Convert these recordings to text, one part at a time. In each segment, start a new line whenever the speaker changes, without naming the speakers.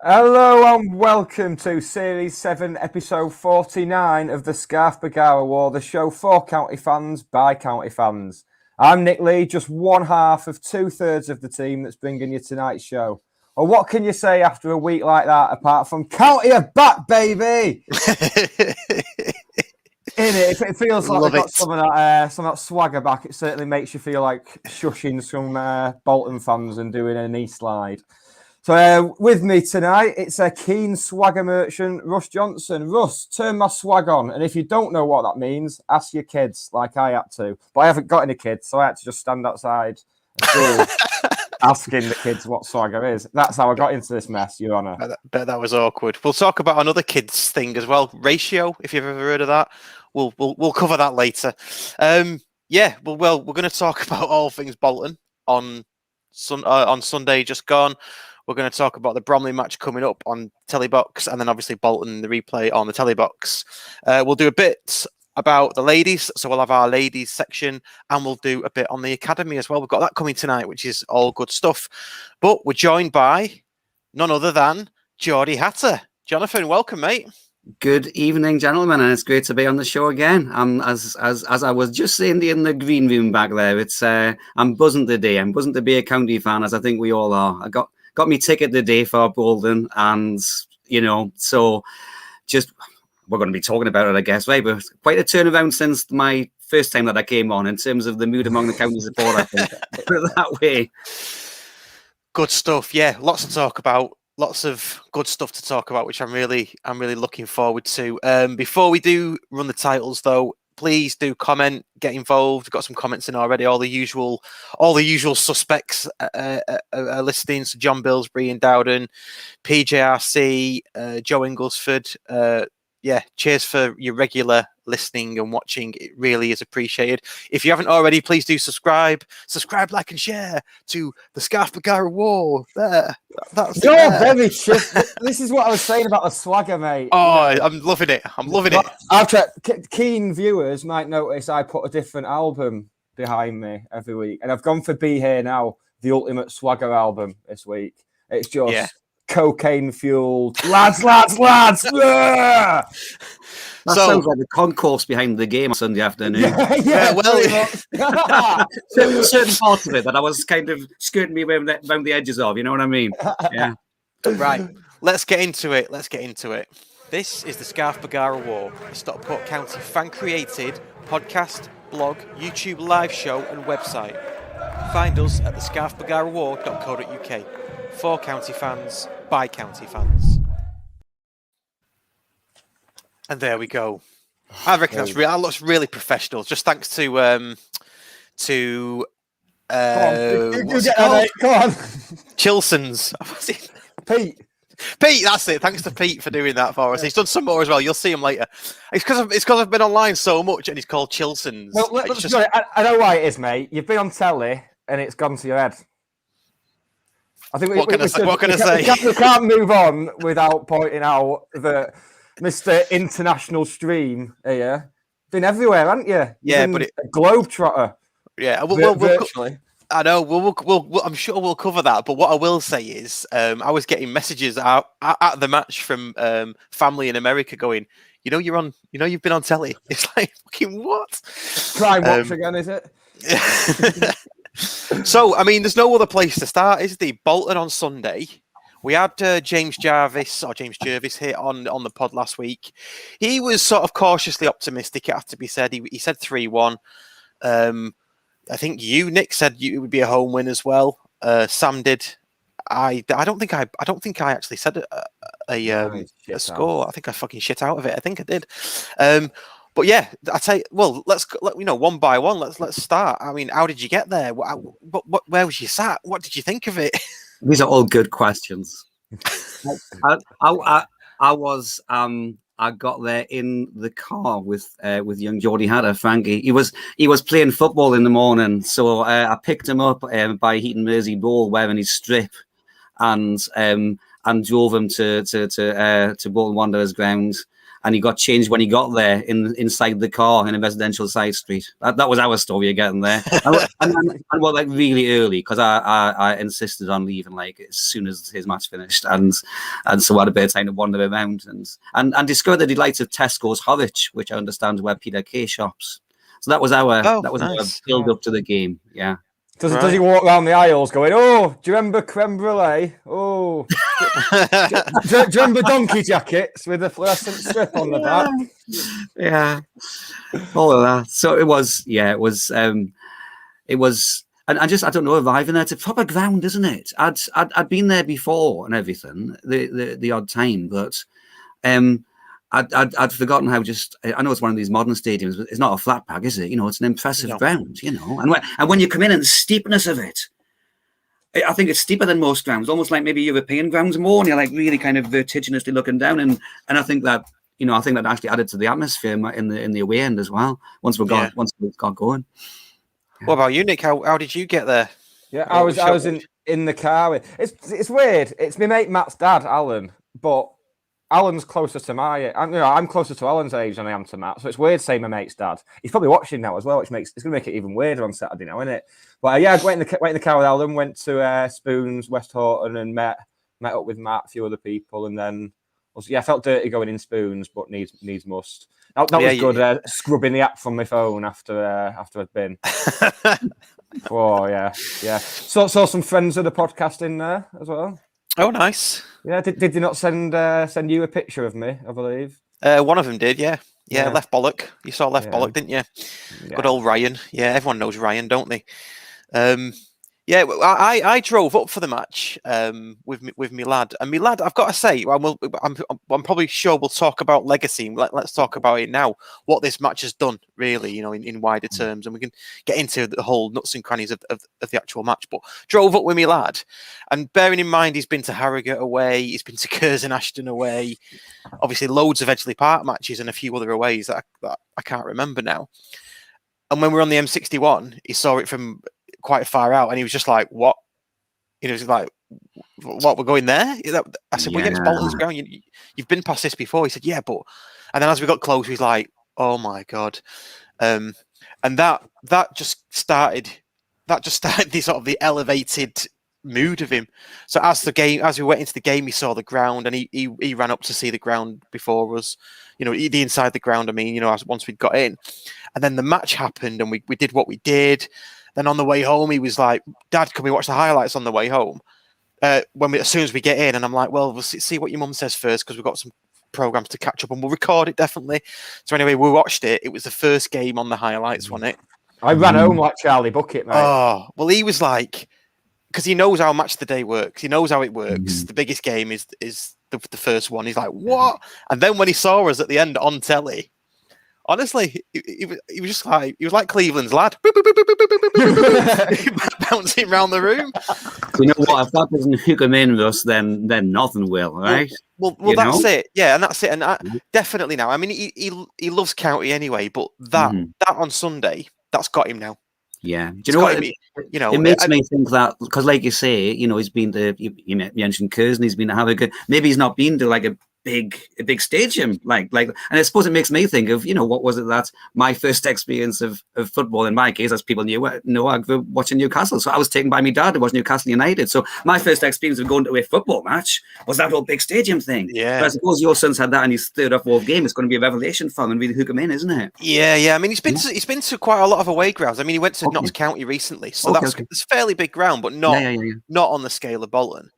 Hello and welcome to Series 7, Episode 49 of the Scarf Bergara War, the show for county fans by county fans. I'm Nick Lee, just one half of 2/3 of the team that's bringing you tonight's show. Well, what can you say after a week like that, apart from County are back, baby? In it, if it feels like they've got some of that swagger back, it certainly makes you feel like shushing some Bolton fans and doing a knee slide. So with me tonight, it's a keen swagger merchant, Russ Johnson. Russ, turn my swag on. And if you don't know what that means, ask your kids, like I had to. But I haven't got any kids, so I had to just stand outside asking the kids what swagger is. That's how I got into this mess, Your Honour.
Bet that was awkward. We'll talk about another kids thing as well. Ratio, if you've ever heard of that. We'll cover that later. We're going to talk about all things Bolton on Sunday just gone. We're going to talk about the Bromley match coming up on Telebox, and then obviously Bolton, the replay on the Telebox. We'll do a bit about the ladies, so we'll have our ladies section, and we'll do a bit on the academy as well. We've got that coming tonight, which is all good stuff. But we're joined by none other than Geordie Hatter. Jonathan, welcome, mate.
Good evening, gentlemen, and it's great to be on the show again. As I was just saying in the green room back there, it's I'm buzzing today. I'm buzzing to be a county fan, as I think we all are. I got me ticket today for Bolton, and so just we're going to be talking about it, I guess, right? But quite a turnaround since my first time that I came on in terms of the mood among the county support. I think put it that way.
Good stuff, yeah. Lots to talk about. Lots of good stuff to talk about, which I'm really looking forward to. Before we do run the titles, though, please do comment, get involved. We've got some comments in already. All the usual suspects are listening. So John Billsbury and Dowden, PJRC, Joe Inglesford. Cheers for your regular listening and watching. It really is appreciated. If you haven't already, please do subscribe, like, and share to the Scarf Bergara War. There.
Very shit. This is what I was saying about the swagger, mate.
Oh, I'm loving it. it.
After keen viewers might notice I put a different album behind me every week, and I've gone for Be Here Now, the ultimate swagger album this week. It's just cocaine-fueled lads. Yeah!
That sounds like the concourse behind the game on Sunday afternoon. Certain parts of it that I was kind of skirting me around the edges of, you know what I mean? Yeah.
Right. Let's get into it. This is the Scarf Bergara War, a Stockport County fan-created podcast, blog, YouTube live show and website. Find us at thescarfbergarawar.co.uk. For county fans, by county fans. And there we go. I reckon that looks really professional. Just thanks to
Come on.
Chilson's.
Pete,
that's it. Thanks to Pete for doing that for us. He's done some more as well. You'll see him later. It's because I've been online so much, and he's called Chilson's.
Well, I know why it is, mate. You've been on telly, and it's gone to your head. I think
what can I say?
We can't move on without pointing out that Mr. International Stream here been everywhere, haven't you?
Yeah, but
a globetrotter.
Yeah,
virtually.
I know. We'll I'm sure we'll cover that. But what I will say is, I was getting messages out at the match from family in America going, you've been on telly. It's like, fucking what?
Crime Watch again, is it?
So, I mean, there's no other place to start, is there? Bolton on Sunday. We had James Jervis here on the pod last week. He was sort of cautiously optimistic, it has to be said. He said 3-1. I think you, Nick, said it would be a home win as well. Sam did. I don't think I actually said a score. I think I fucking shit out of it. I think I did. But yeah, I tell you, well, let's one by one. Let's start. I mean, how did you get there? Where was you sat? What did you think of it?
These are all good questions. I got there in the car with young Geordie Hatter, Frankie. He was playing football in the morning, so I picked him up by Heaton Mersey Bowl wearing his strip, and drove him to Bolton Wanderers ground. and he got changed when he got there inside the car in a residential side street. That was our story of getting there, and well, like really early because I insisted on leaving like as soon as his match finished, and so I had a bit of time to wander around and discovered the delights of Tesco's Horwich, which I understand is where Peter Kay shops. So that was our our build up to the game. Yeah.
Does he walk around the aisles going, "Oh, do you remember creme brulee? Oh, do you remember donkey jackets with a fluorescent strip on the back?"
Yeah, all of that. So it was, and I don't know, arriving there. It's a proper ground, isn't it? I'd been there before and everything, the odd time, but I'd forgotten how I know it's one of these modern stadiums, but it's not a flat pack, is it? It's an impressive ground, and when you come in and the steepness of it, I think it's steeper than most grounds, almost like maybe European grounds more, and you're like really kind of vertiginously looking down, and I think that actually added to the atmosphere in the away end as well. Once we got going.
What about you, Nick? How did you get there?
Yeah, I was in the car. It's weird. It's my mate Matt's dad, Alan, but Alan's closer to I'm closer to Alan's age than I am to Matt, so it's weird saying my mate's dad. He's probably watching now as well, which it's going to make it even weirder on Saturday now, isn't it? But I went in the car with Alan, went to Spoons, West Horton, and met up with Matt, a few other people, and then I felt dirty going in Spoons, but needs must. That was good. Scrubbing the app from my phone after I'd been. Oh yeah. Saw some friends of the podcast in there as well.
Oh, nice.
Yeah, did they not send you a picture of me, I believe?
One of them did, yeah. Left bollock. You saw left bollock, didn't you?
Yeah.
Good old Ryan. Yeah, everyone knows Ryan, don't they? I drove up for the match with my lad, and my lad, I've got to say, I'm probably sure we'll talk about legacy. Let's talk about it now. What this match has done, really, in wider terms, and we can get into the whole nuts and crannies of the actual match. But drove up with my lad, and bearing in mind he's been to Harrogate away, he's been to Curzon Ashton away, obviously loads of Edgeley Park matches and a few other aways that I can't remember now. And when we were on the M61, he saw it from quite far out, and he was just like, "What?" He was like, "What? We're going there?" I said, "We're against Bolton's ground. You've been past this before." He said, "Yeah, but." And then as we got close, he was like, "Oh my god!" And that just started the sort of the elevated mood of him. So as we went into the game, he saw the ground, and he ran up to see the ground before us. The inside the ground. I mean, once we'd got in, and then the match happened, and we did what we did. Then on the way home, he was like, "Dad, can we watch the highlights on the way home?" As soon as we get in, and I'm like, "Well, we'll see what your mum says first, because we've got some programs to catch up, and we'll record it definitely." So anyway, we watched it. It was the first game on the highlights, wasn't it?
I ran home like Charlie Bucket, mate.
Oh, well, he was like, because he knows how match of the day works. He knows how it works. The biggest game is the first one. He's like, "What?" And then when he saw us at the end on telly, honestly, he was just like, he was like Cleveland's lad. Bouncing around the room.
You know what? If that doesn't hook him in, Russ, then nothing will, right?
Well, that's it. Yeah, and that's it. And definitely now. I mean, he loves county anyway, but that on Sunday, that's got him now.
Yeah. Do you know what? It makes me think that, because like you say, he's been to, you mentioned Curzon, he's been to Harrogate. Maybe he's not been to like a big stadium, like, and I suppose it makes me think of, what was it that my first experience of football, in my case, as people know, I grew up watching Newcastle, so I was taken by my dad to watch Newcastle United. So my first experience of going to a football match was that whole big stadium thing.
Yeah.
But I suppose your son's had that in his third or fourth game. It's going to be a revelation for him and really hook him in, isn't it?
Yeah. I mean, he's been to quite a lot of away grounds. I mean, he went to Notts County recently, so it's a fairly big ground, but not on the scale of Bolton.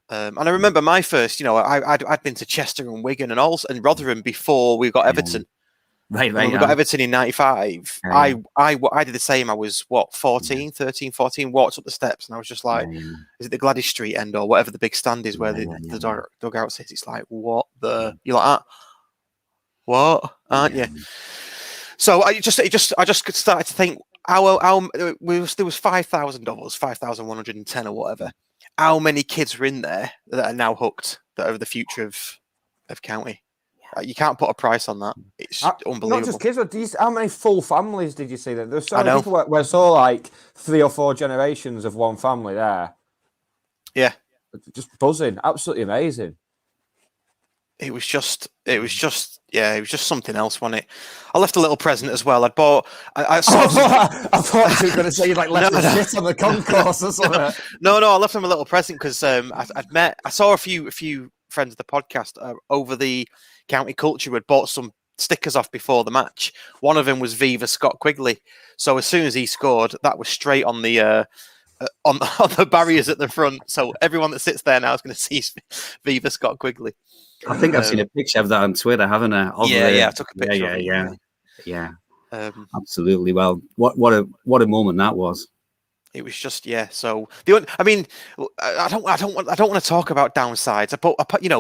And I remember my first, I'd been to Chester and Wigan and Rotherham before we got Everton.
Right.
When we got Everton in 95. I did the same. I was 13, 14, walked up the steps, and I was just like, is it the Gladys Street end or whatever the big stand is where the dugout sits? It's like, what the? You're like that? What? Aren't you? So I just started to think, there was 5,000 of us, 5,110 or whatever. How many kids were in there that are now hooked, that are the future of county? You can't put a price on that. It's unbelievable.
Not just kids, but how many full families did you see there? There's so many people where saw like 3 or 4 generations of one family there.
Yeah.
Just buzzing. Absolutely amazing.
It was just something else, wasn't it? I left a little present as well. I
thought you were going to say you left the shit on the concourse or something.
No, I left them a little present because I saw a few friends of the podcast over the County Culture who had bought some stickers off before the match. One of them was Viva Scott Quigley. So as soon as he scored, that was straight on the on the barriers at the front. So everyone that sits there now is going to see Viva Scott Quigley.
I think I've seen a picture of that on Twitter, haven't I?
I took a picture.
Yeah. Absolutely. Well, what a moment that was.
It was just So I don't want to talk about downsides. But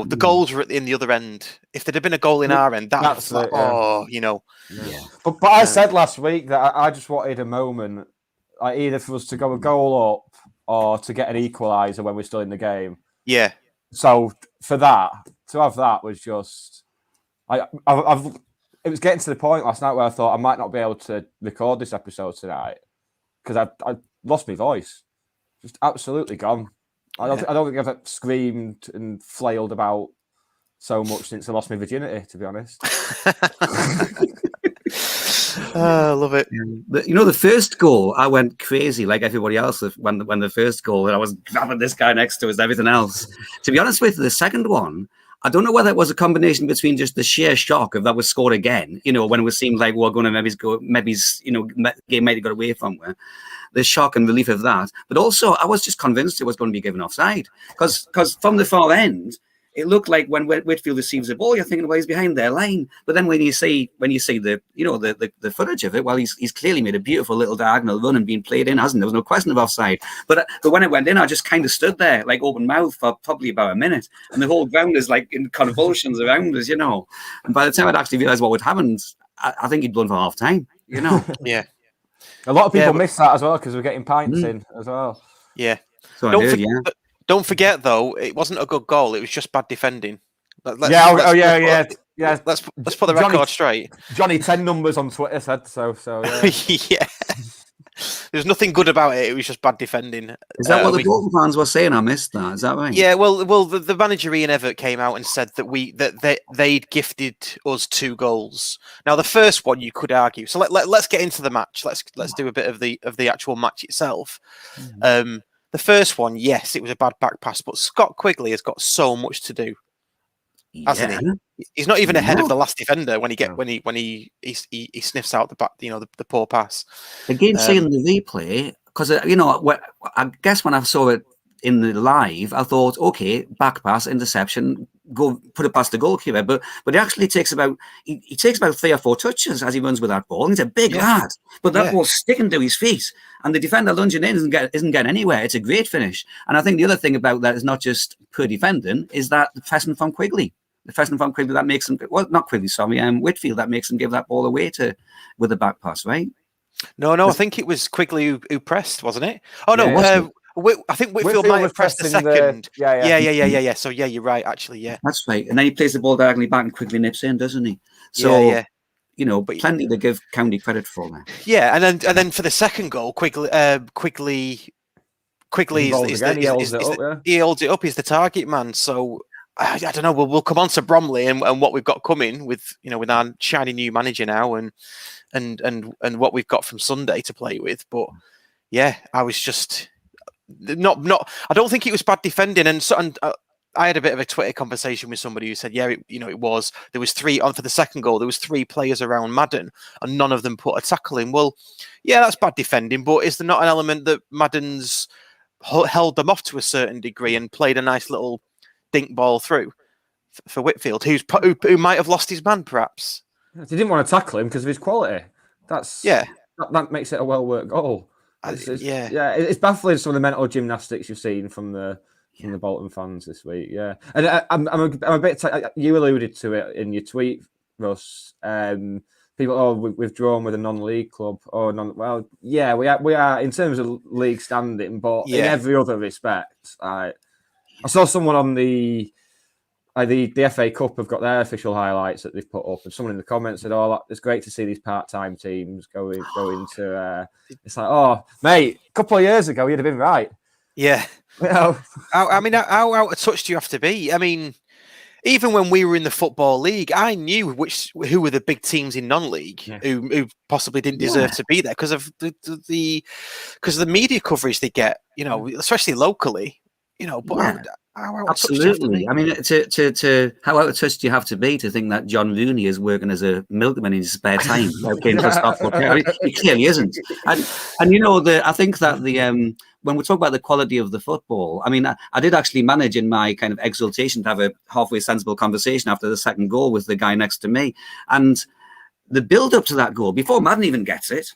the goals were in the other end. If there'd have been a goal in our end, that's it.
Yeah. But I said last week that I just wanted a moment, either for us to go a goal up or to get an equaliser when we're still in the game.
Yeah.
So for that, to have that was just, it was getting to the point last night where I thought I might not be able to record this episode tonight because I lost my voice, just absolutely gone. I don't think I've screamed and flailed about so much since I lost my virginity, to be honest.
I love it.
The first goal, I went crazy like everybody else when the first goal, and I was grabbing this guy next to us and everything else. To be honest with you, the second one, I don't know whether it was a combination between just the sheer shock of that was scored again, when it was seemed like we're going to game might have got away from where. The shock and relief of that. But also, I was just convinced it was going to be given offside. Because from the far end, it looked like when Whitfield receives the ball, you're thinking, well, he's behind their line. But then when you see the footage of it, well, he's clearly made a beautiful little diagonal run and been played in, hasn't there? There was no question of offside. But when it went in, I just kind of stood there, like open mouth for probably about a minute. And the whole ground is like in convulsions around us, And by the time I'd actually realised what would happen, I think he'd blown for half time,
Yeah.
A lot of people miss that as well because we're getting pints in as well.
Yeah.
So
don't forget, though, it wasn't a good goal. It was just bad defending. Let's put the record straight.
Johnny 10 numbers on Twitter said so. Yeah.
Yeah. There's nothing good about it. It was just bad defending.
Is that what the Bolton fans were saying? I missed that. Is that right?
Yeah. Well, the manager Ian Everett came out and said that they'd gifted us 2 goals. Now, the first one you could argue. So let's get into the match. Let's do a bit of the actual match itself. The first one, yes, it was a bad back pass, but Scott Quigley has got so much to do. Hasn't he? He's not even ahead of the last defender when he sniffs out the back, the poor pass.
Again, seeing the replay, because I guess when I saw it in the live, I thought, okay, back pass, interception, go put it past the goalkeeper. But it actually takes about 3 or 4 touches as he runs with that ball. He's a big lad, but that ball's sticking to his feet, and the defender lunging in isn't getting anywhere. It's a great finish. And I think the other thing about that is not just poor defending, is that the pressing from Quigley. The pressing from Quigley that makes him, not Quigley, sorry, Whitfield, that makes him give that ball away with the back pass, right?
No, I think it was Quigley who pressed, wasn't it? Oh no, I think Whitfield might have pressed the second. Yeah. So you're right, actually. Yeah,
that's right. And then he plays the ball diagonally back, and Quigley nips in, doesn't he? So but plenty to give County credit for that.
Yeah, and then for the second goal, Quigley he holds it up. He's the target man. So I don't know. We'll come on to Bromley and what we've got coming with our shiny new manager now and what we've got from Sunday to play with. But yeah, I was just not. I don't think it was bad defending, and I had a bit of a Twitter conversation with somebody who said, it was. There was 3 on for the second goal. There was 3 players around Madden, and none of them put a tackle in. Well, yeah, that's bad defending, but is there not an element that Madden's held them off to a certain degree and played a nice little dink ball through for Whitfield, who might have lost his man, perhaps?
They didn't want to tackle him because of his quality. That makes it a well-worked goal. It's baffling some of the mental gymnastics you've seen from the Bolton fans this week. Yeah, and I'm a bit. You alluded to it in your tweet, Russ. People, we've drawn with a non-league club, or non. Well, yeah, we are in terms of league standing, but in every other respect, I saw someone on the FA Cup have got their official highlights that they've put up, and someone in the comments said, "Oh, it's great to see these part-time teams go into." It's like, oh, mate, a couple of years ago, you'd have been right.
Yeah. How out of touch do you have to be? I mean, even when we were in the Football League, I knew who were the big teams in non-league who possibly didn't deserve to be there because of the media coverage they get, especially locally, But
absolutely. I mean, to how out of touch do you have to be to think that John Rooney is working as a milkman in his spare time? Playing for Stockport County. He clearly isn't. And I think that when we talk about the quality of the football, I mean, I did actually manage in my kind of exultation to have a halfway sensible conversation after the second goal with the guy next to me, and the build up to that goal before Madden even gets it.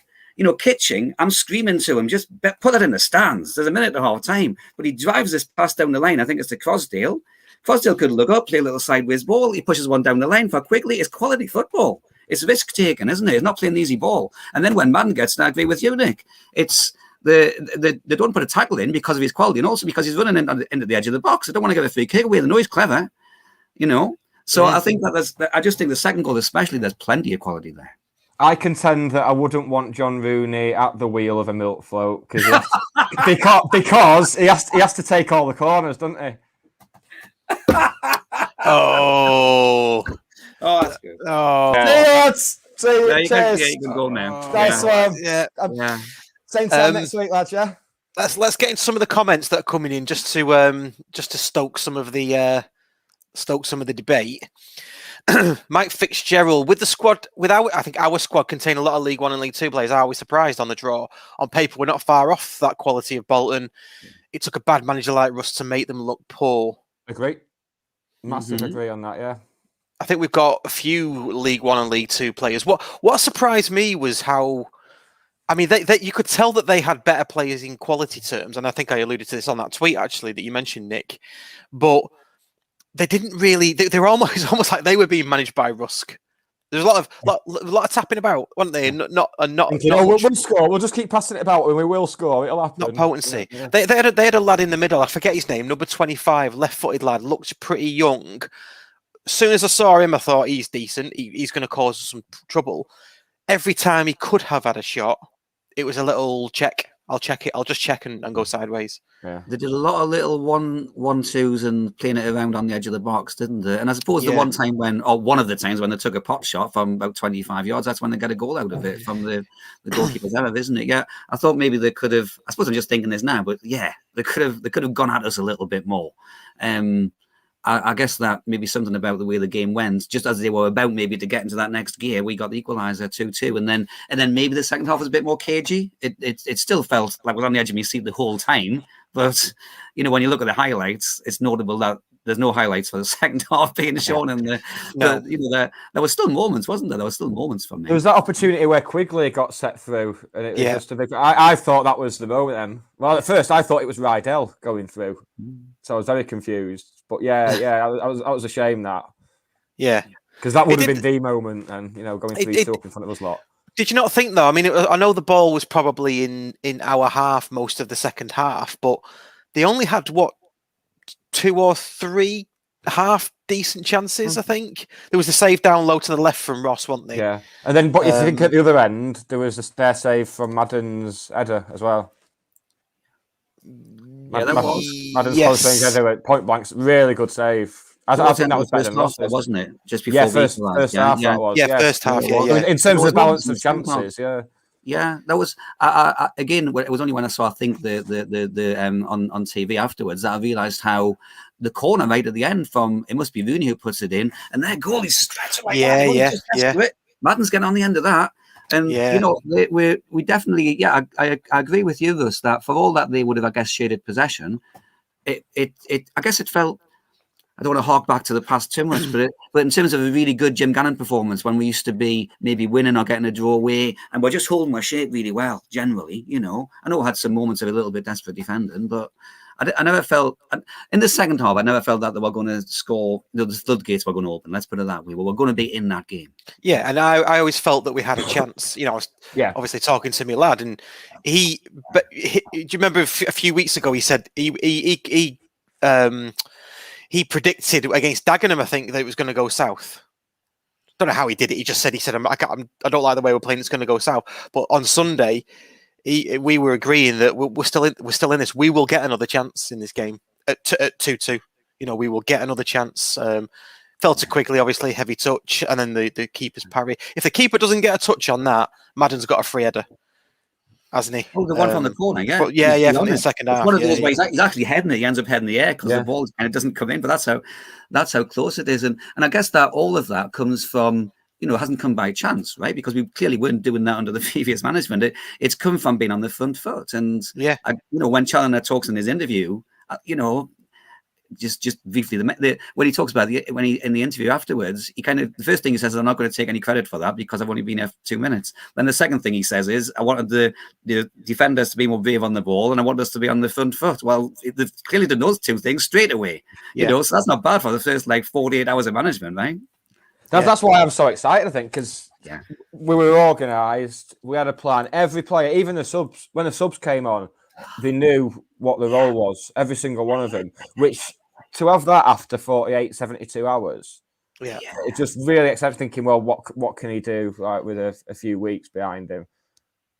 Kitching, I'm screaming to him, just put it in the stands. There's a minute to half time. But he drives this pass down the line. I think it's to Crosdale. Crosdale could look up, play a little sideways ball. He pushes one down the line for Quigley. It's quality football. It's risk taking, isn't it? It's not playing the easy ball. And then when Madden gets, and I agree with you, Nick, it's they don't put a tackle in because of his quality and also because he's running into the edge of the box. I don't want to get a free kick away. They know he's clever, So I think I just think the second goal especially, there's plenty of quality there.
I contend that I wouldn't want John Rooney at the wheel of a milk float because he has to take all the corners, doesn't he?
Oh,
that's good.
See you
can go now.
Nice one.
Yeah.
Same time next week, lads. Yeah.
Let's get into some of the comments that are coming in just to stoke some of the debate. Mike Fitzgerald, with the squad, I think our squad contain a lot of League One and League Two players. Are we surprised on the draw? On paper, we're not far off that quality of Bolton. It took a bad manager like Russ to make them look poor.
Agree. Massive agree on that, yeah.
I think we've got a few League One and League Two players. What surprised me was how, I mean, they you could tell that they had better players in quality terms, and I think I alluded to this on that tweet actually that you mentioned, Nick. But they didn't really. They're almost like they were being managed by Rusk. There's a lot of tapping about, weren't they?
We'll score. We'll just keep passing it about, and we will score. It'll happen.
Not potency.
Yeah.
They had a lad in the middle. I forget his name. Number 25, left-footed lad, looked pretty young. As soon as I saw him, I thought he's decent. He's going to cause some trouble. Every time he could have had a shot, it was a little check. I'll check it. I'll just check and go sideways.
Yeah. They did a lot of little 1-2s and playing it around on the edge of the box, didn't they? And I suppose one of the times when they took a pot shot from about 25 yards, that's when they got a goal out of it from the goalkeeper's error, isn't it? Yeah. I thought maybe they could have. I suppose I'm just thinking this now, but yeah, they could have gone at us a little bit more. I guess that maybe something about the way the game went, just as they were about maybe to get into that next gear, we got the equaliser 2-2, and then maybe the second half was a bit more cagey. It still felt like we're on the edge of my seat the whole time, but when you look at the highlights, it's notable that there's no highlights for the second half being shown, and there were still moments, wasn't there? There were still moments for me.
There was that opportunity where Quigley got set through, and it was just a big. I thought that was the moment. Then, well, at first I thought it was Rydell going through, so I was very confused. But I was ashamed that.
Yeah,
because that would have been the moment, and going 3-2 up in front of us lot.
Did you not think though? I mean, I know the ball was probably in our half most of the second half, but they only had 2 or 3 half decent chances. I think there was a save down low to the left from Ross, wasn't there?
Yeah, and then but if you think at the other end, there was a spare save from Madden's header as well. Madden's header at point blank, really good save. I think that was better than Ross,
wasn't it? Just before
first half that was.
Yeah, first half.
In terms of the balance of chances,
Yeah, that was again. It was only when I saw, I think the on TV afterwards that I realised how the corner right at the end from it must be Rooney who puts it in, and their goalie's stretching like that. Madden's getting on the end of that, and we definitely I agree with you, Russ, that for all that they would have, I guess, shaded possession, it I guess it felt. I don't want to hark back to the past too much, but in terms of a really good Jim Gannon performance, when we used to be maybe winning or getting a draw away, and we're just holding our shape really well, generally, I know I had some moments of a little bit desperate defending, but I never felt, in the second half, I never felt that they were going to score, the floodgates were going to open, let's put it that way. We were going to be in that game.
Yeah, and I always felt that we had a chance. I was obviously talking to my lad, and do you remember a few weeks ago, he said he predicted against Dagenham, I think, that it was going to go south. Don't know how he did it. He said, I don't like the way we're playing. It's going to go south. But on Sunday, we were agreeing that we're still in this. We will get another chance in this game at 2-2. We will get another chance. Fell to Quigley, obviously, heavy touch, and then the keeper's parry. If the keeper doesn't get a touch on that, Madden's got a free header, hasn't he?
Oh, the one from the corner, yeah.
Yeah, from the second half.
It's one of those where he's actually heading it. He ends up heading the air because the ball kind of doesn't come in. But that's how close it is. And I guess that all of that comes from, hasn't come by chance, right? Because we clearly weren't doing that under the previous management. It's come from being on the front foot. And when Challoner talks in his interview, just briefly, when he talks about in the interview afterwards, the first thing he says is, I'm not going to take any credit for that because I've only been here for 2 minutes. Then the second thing he says is, I wanted the defenders to be more brave on the ball, and I want us to be on the front foot. Well, they've clearly done those two things straight away. So that's not bad for the first 48 hours of management, right?
That's why I'm so excited, I think, because we were organised, we had a plan. Every player, even the subs, when the subs came on, they knew what the role was, every single one of them, which to have that after 48, 72 hours, it's just really exciting thinking, well, what can he do with a few weeks behind him?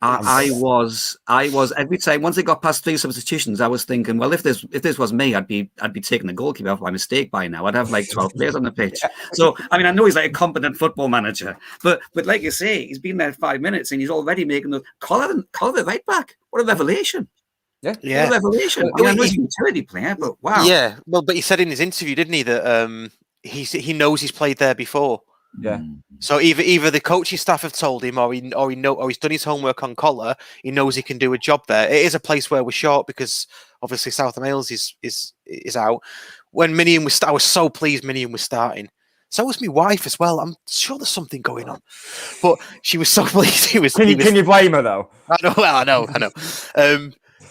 I was every time once they got past 3 substitutions, I was thinking, well, if this was me, I'd be taking the goalkeeper off by mistake by now. I'd have 12 players on the pitch. So I mean, I know he's a competent football manager, but like you say, he's been there 5 minutes and he's already making the collar the right back. What a revelation! What a revelation! I know he's a utility player, but wow.
Yeah, well, but he said in his interview, didn't he, that he knows he's played there before.
Yeah.
So either the coaching staff have told him, or he's done his homework on Collar. He knows he can do a job there. It is a place where we're short because obviously South Wales is out. When Minion was, I was so pleased Minion was starting. So was my wife as well. I'm sure there's something going on, but she was so pleased. Can
you blame her though?
I know.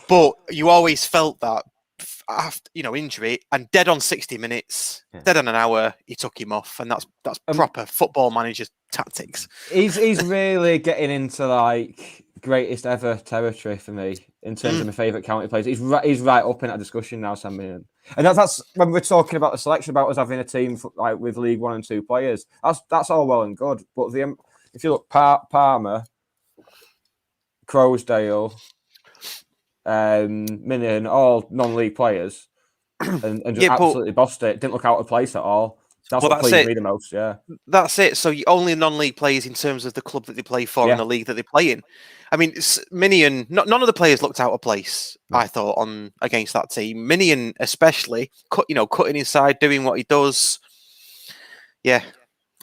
But you always felt that after injury and dead on 60 minutes, dead on an hour, he took him off, and that's proper football manager tactics.
He's really getting into greatest ever territory for me in terms of my favourite county players. He's right up in that discussion now, Sam Minion. And that's when we're talking about the selection, about us having a team with League 1 and 2 players. That's all well and good, but if you look, Palmer, Crowsdale, Minion, all non-league players, and just absolutely bossed it. Didn't look out of place at all. That's what pleased me the most. Yeah,
that's it. So only non-league players in terms of the club that they play for and the league that they play in. I mean, Minion. None of the players looked out of place. I thought against that team. Minion especially, cutting inside, doing what he does. Yeah,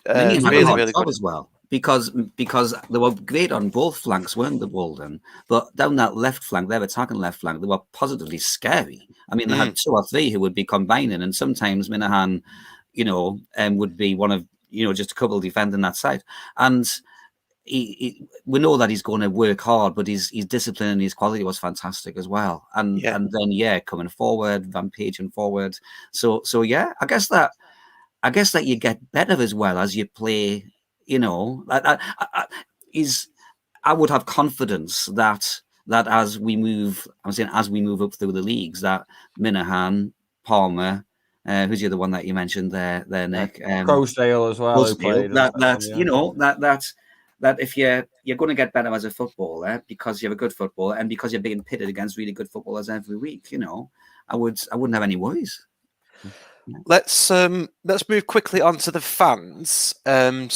really good as well. Because they were great on both flanks, weren't they, Bolton? But down that left flank, their attacking left flank, they were positively scary. I mean, they had 2 or 3 who would be combining, and sometimes Minahan, would be one of, just a couple defending that side. And we know that he's going to work hard, but his discipline and his quality was fantastic as well. And then coming forward, rampaging forward. So I guess that you get better as well as you play. I would have confidence that as we move up through the leagues, that Minahan, Palmer, who's the other one that you mentioned there, Nick?
Crowsdale as well.
That if you're going to get better as a footballer because you're a good footballer and because you're being pitted against really good footballers every week, I wouldn't have any worries.
Let's move quickly on to the fans. And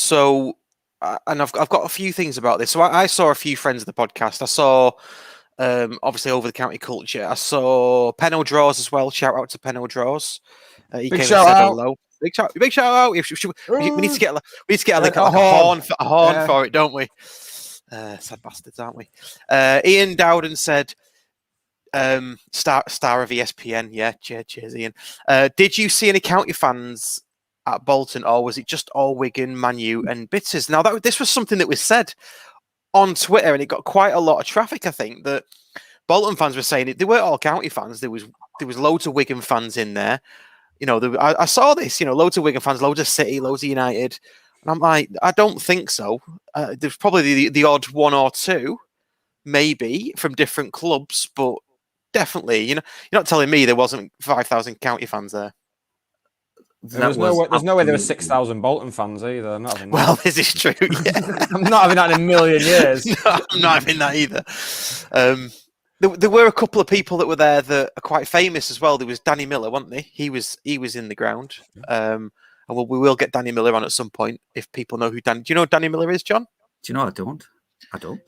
I've got a few things about this. So I saw a few friends of the podcast. I saw obviously Over the County Culture. I saw Penno Draws as well. Shout out to Penno Draws. He
big
came
shout
and said
out.
Hello. Big shout out. We need to get a horn for it, don't we? Sad bastards, aren't we? Ian Dowden said, star of ESPN. Yeah, cheers, Ian. Did you see any county fans at Bolton, or was it just all Wigan, Man U, and Bitters? Now, this was something that was said on Twitter, and it got quite a lot of traffic. I think that Bolton fans were saying it. They weren't all county fans. There was loads of Wigan fans in there. I saw this. Loads of Wigan fans, loads of City, loads of United, and I'm like, I don't think so. There's probably the odd 1 or 2, maybe from different clubs, but definitely, you're not telling me there wasn't 5,000 county fans there.
There's no way there were 6,000 Bolton fans either. I'm not having that.
Well, this is true. Yeah.
I'm not having that in a million years.
No, I'm not having that either. There were a couple of people that were there that are quite famous as well. There was Danny Miller, wasn't he? He was in the ground. and we will get Danny Miller on at some point if people know who Danny. Do you know who Danny Miller is, John?
Do you know? I don't.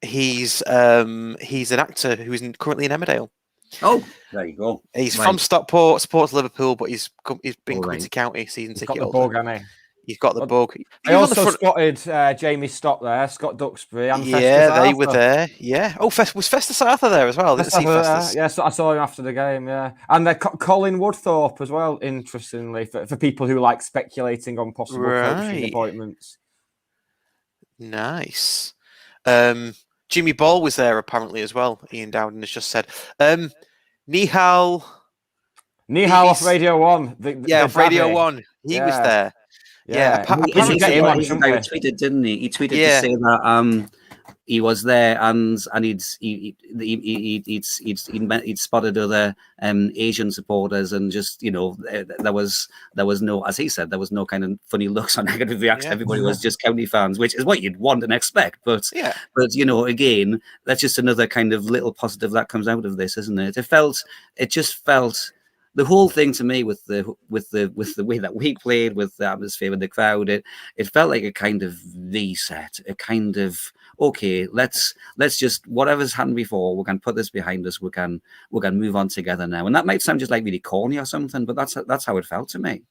He's an actor who's currently in Emmerdale.
Oh, there you go.
He's from Stockport, supports Liverpool, but he's been coming to County season
He's
ticket
got the
holder.
bug, hasn't he?
He's got the bug.
I also spotted Jamie Stock there, Scott Duxbury, and
Festus they were there. Yeah. Oh, was Festus Arthur there as well? I didn't see Festus.
Yeah, so I saw him after the game. Yeah, and Colin Woodthorpe as well. Interestingly, for people who like speculating on possible coaching appointments.
Nice. Jimmy Ball was there apparently as well. Ian Dowden has just said. Nihal
off Radio 1.
Off Radio 1. He was there. Yeah.
He tweeted, didn't he? He tweeted to say that he was there and he'd spotted other Asian supporters, and just, you know, there was no, as he said, there was no kind of funny looks or negative reaction. Everybody was just County fans, which is what you'd want and expect. But you know, again, that's just another kind of little positive that comes out of this, isn't it? It just felt. The whole thing to me with the way that we played, with the atmosphere and the crowd, it felt like a kind of reset, a kind of, okay, let's just, whatever's happened before, we can put this behind us. We can move on together now. And that might sound just like really corny or something, but that's how it felt to me.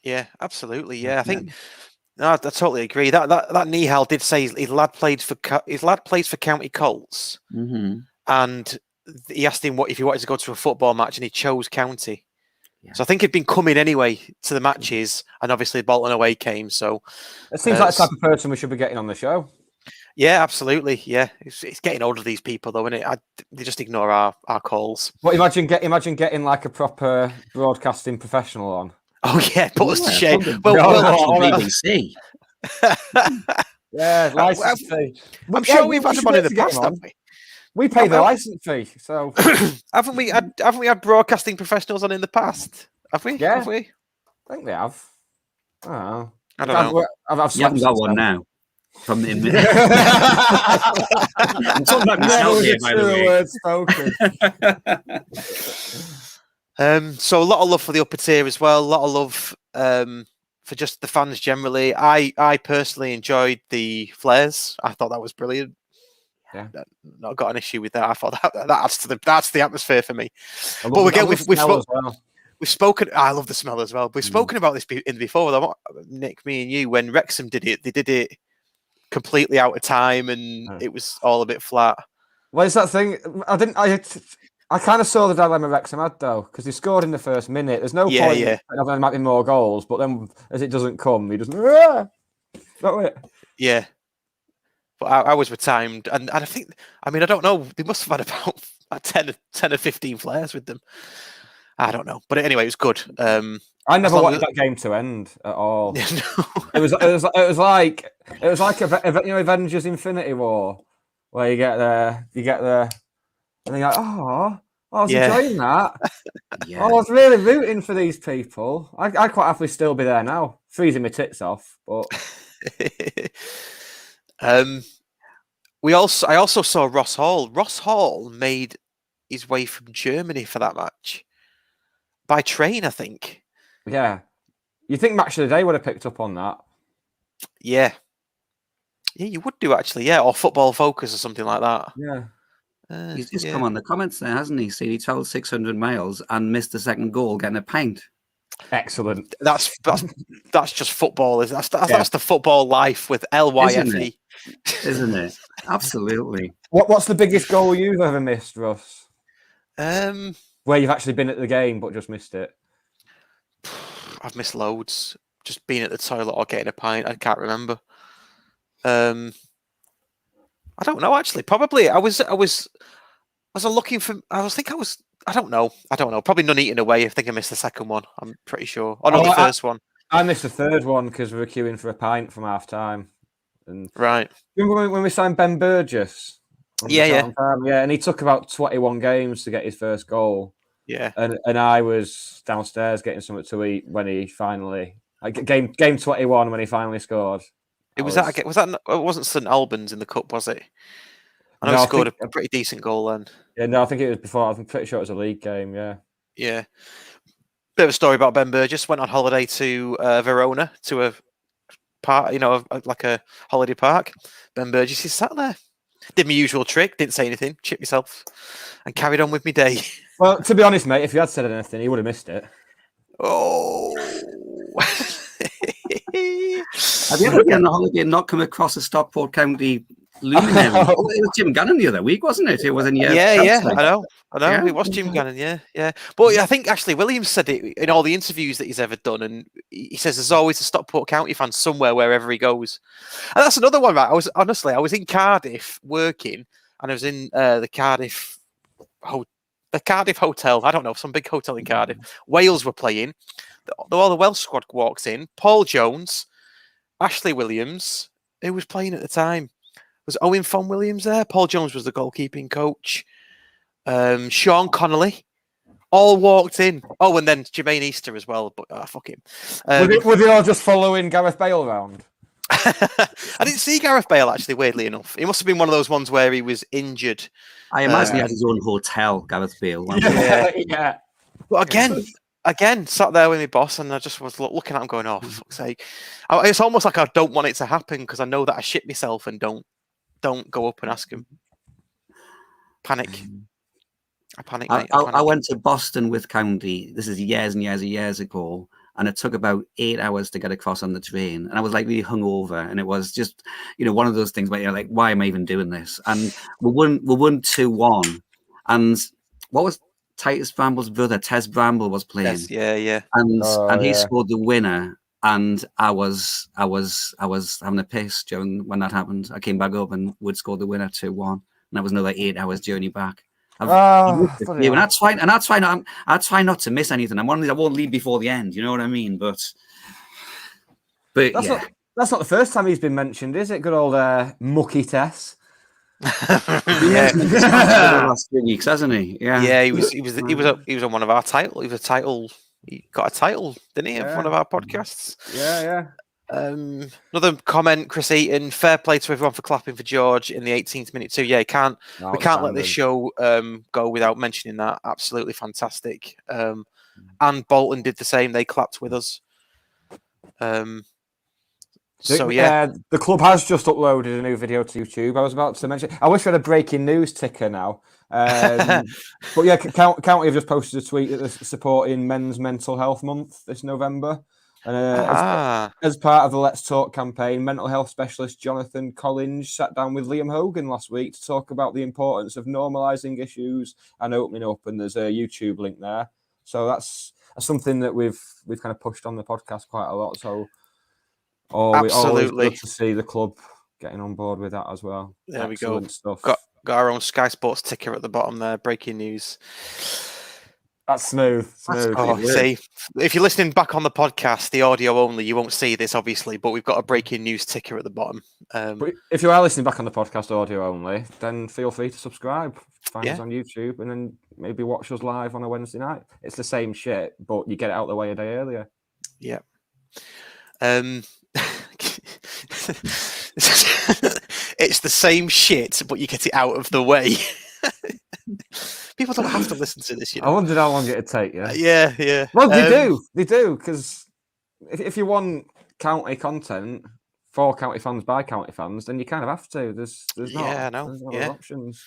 Yeah, absolutely. Yeah, I think. No, I totally agree. That Nihal did say his lad plays for County Colts, and he asked him if he wanted to go to a football match, and he chose County. Yeah. So I think he'd been coming anyway to the matches, and obviously Bolton away came. So
it seems like the type of person we should be getting on the show.
Yeah, absolutely. Yeah, it's getting older, these people, though, isn't it? They just ignore our calls.
But imagine getting like a proper broadcasting professional on.
Oh yeah, put us to shame.
BBC.
Yeah, license fee.
I'm sure we've had them on in the past, haven't we?
We pay the license fee, so
haven't we had broadcasting professionals on in the past? Have we?
Yeah,
have we?
I think we have. I
don't know.
You haven't got one now. From the I'm talking about myself here, by the
way. So a lot of love for the upper tier as well. A lot of love for just the fans generally. I personally enjoyed the flares. I thought that was brilliant.
Yeah,
not got an issue with that. I thought that adds to the atmosphere for me. But again, we've spoken. I love the smell as well. We've spoken about this before. Nick, me, and you. When Wrexham did it, they did it completely out of time, and it was all a bit flat.
Well, it's that thing. I kind of saw the dilemma Wrexham had though, because he scored in the first minute. There's no point. Yeah. There might be more goals, but then as it doesn't come, he doesn't. That it.
Yeah. But ours were timed, and I think, I don't know, they must have had about 10 or 15 flares with them. I don't know, but anyway, it was good.
I never wanted that game to end at all.
No.
It was like Avengers Infinity War, where you get there, and you're like, I was enjoying that. I was really rooting for these people. I'd quite happily still be there now, freezing my tits off, but.
I also saw Ross Hall. Ross Hall made his way from Germany for that match by train, I think.
Yeah, you think Match of the Day would have picked up on that?
Yeah, you would do actually. Yeah, or Football Focus or something like that.
Yeah.
He's just come on the comments there, hasn't he? See, he travelled 600 miles and missed the second goal getting a pint.
Excellent.
That's just football. That's the football life with LYFE.
Isn't it? Absolutely.
What's the biggest goal you've ever missed, Russ?
Where
you've actually been at the game but just missed it?
I've missed loads. Just being at the toilet or getting a pint. I can't remember. I don't know actually. Probably I don't know. Probably none eaten away. I think I missed the second one. I'm pretty sure. Or not the first one.
I missed the third one because we were queuing for a pint from half time. And
right.
Remember when we signed Ben Burgess?
Yeah.
And he took about 21 games to get his first goal.
Yeah.
And I was downstairs getting something to eat when he finally game 21 when he finally scored.
It wasn't St Albans in the cup, was it? I know he scored a pretty decent goal then.
Yeah, no, I think it was before. I'm pretty sure it was a league game. Yeah.
Yeah. Bit of a story about Ben Burgess. Went on holiday to Verona to a park, like a holiday park. Ben Burgess is sat there. Did my usual trick. Didn't say anything. Chipped myself, and carried on with my day.
Well, to be honest, mate, if you had said anything, he would have missed it.
Oh.
Have you ever been on a holiday and not come across a Stockport County loon? It was Jim Gannon the other week, wasn't it? It was in your
yeah. I know. Yeah. It was Jim Gannon. Yeah. But I think actually Williams said it in all the interviews that he's ever done, and he says there's always a Stockport County fan somewhere wherever he goes. And that's another one, right? I was in Cardiff working, and I was in the Cardiff hotel. I don't know, some big hotel in Cardiff. Wales were playing. All the Welsh squad walks in. Paul Jones, Ashley Williams, who was playing at the time. Was Owen Fon Williams there? Paul Jones was the goalkeeping coach. Sean Connolly, all walked in. Oh, and then Jermaine Easter as well. But fuck him.
Were they all just following Gareth Bale around?
I didn't see Gareth Bale, actually, weirdly enough. He must have been one of those ones where he was injured.
I imagine he had his own hotel, Gareth Bale.
Yeah.
But again, sat there with my boss, and I just was looking at him going, oh, for fuck's sake. It's almost like I don't want it to happen because I know that I shit myself and don't go up and ask him. Panic. I panic, mate.
I went to Boston with County. This is years and years ago. And it took about 8 hours to get across on the train. And I was like really hungover. And it was just, one of those things where you're like, why am I even doing this? And we won 2-1. And what was Titus Bramble's brother? Tez Bramble was playing.
Yes, yeah.
And he scored the winner. And I was having a piss when that happened. I came back up and Wood scored the winner 2-1. And that was another 8 hours journey back. And I try not to miss anything. I'm one of these, I won't leave before the end. You know what I mean? But
that's not the first time he's been mentioned, is it? Good old Mucky Tess.
The last 3 weeks, hasn't he?
Yeah. He was on one of our titles. He got a title, didn't he? Of one of our podcasts.
Yeah.
Another comment, Chris Eaton. Fair play to everyone for clapping for George in the 18th minute too. Yeah, we can't let this show go without mentioning that. Absolutely fantastic. And Bolton did the same. They clapped with us. The
club has just uploaded a new video to YouTube. I was about to mention. I wish we had a breaking news ticker now. But yeah, County have just posted a tweet that they're supporting Men's Mental Health Month this November. As part of the Let's Talk campaign, mental health specialist Jonathan Collins sat down with Liam Hogan last week to talk about the importance of normalising issues and opening up. And there's a YouTube link there, so that's something that we've kind of pushed on the podcast quite a lot. So, always good to see the club getting on board with that as well.
There
Excellent
we go.
Stuff.
Got our own Sky Sports ticker at the bottom there. Breaking news.
That's smooth.
See, if you're listening back on the podcast, the audio only, you won't see this, obviously, but we've got a breaking news ticker at the bottom.
But if you are listening back on the podcast audio only, then feel free to subscribe. Find us on YouTube and then maybe watch us live on a Wednesday night. It's the same shit, but you get it out of the way a day earlier.
Yeah. It's the same shit, but you get it out of the way. People don't have to listen to this,
I wondered how long it'd take you.
Yeah.
Well, they do, because if you want county content for county fans by county fans, then you kind of have to. There's not options.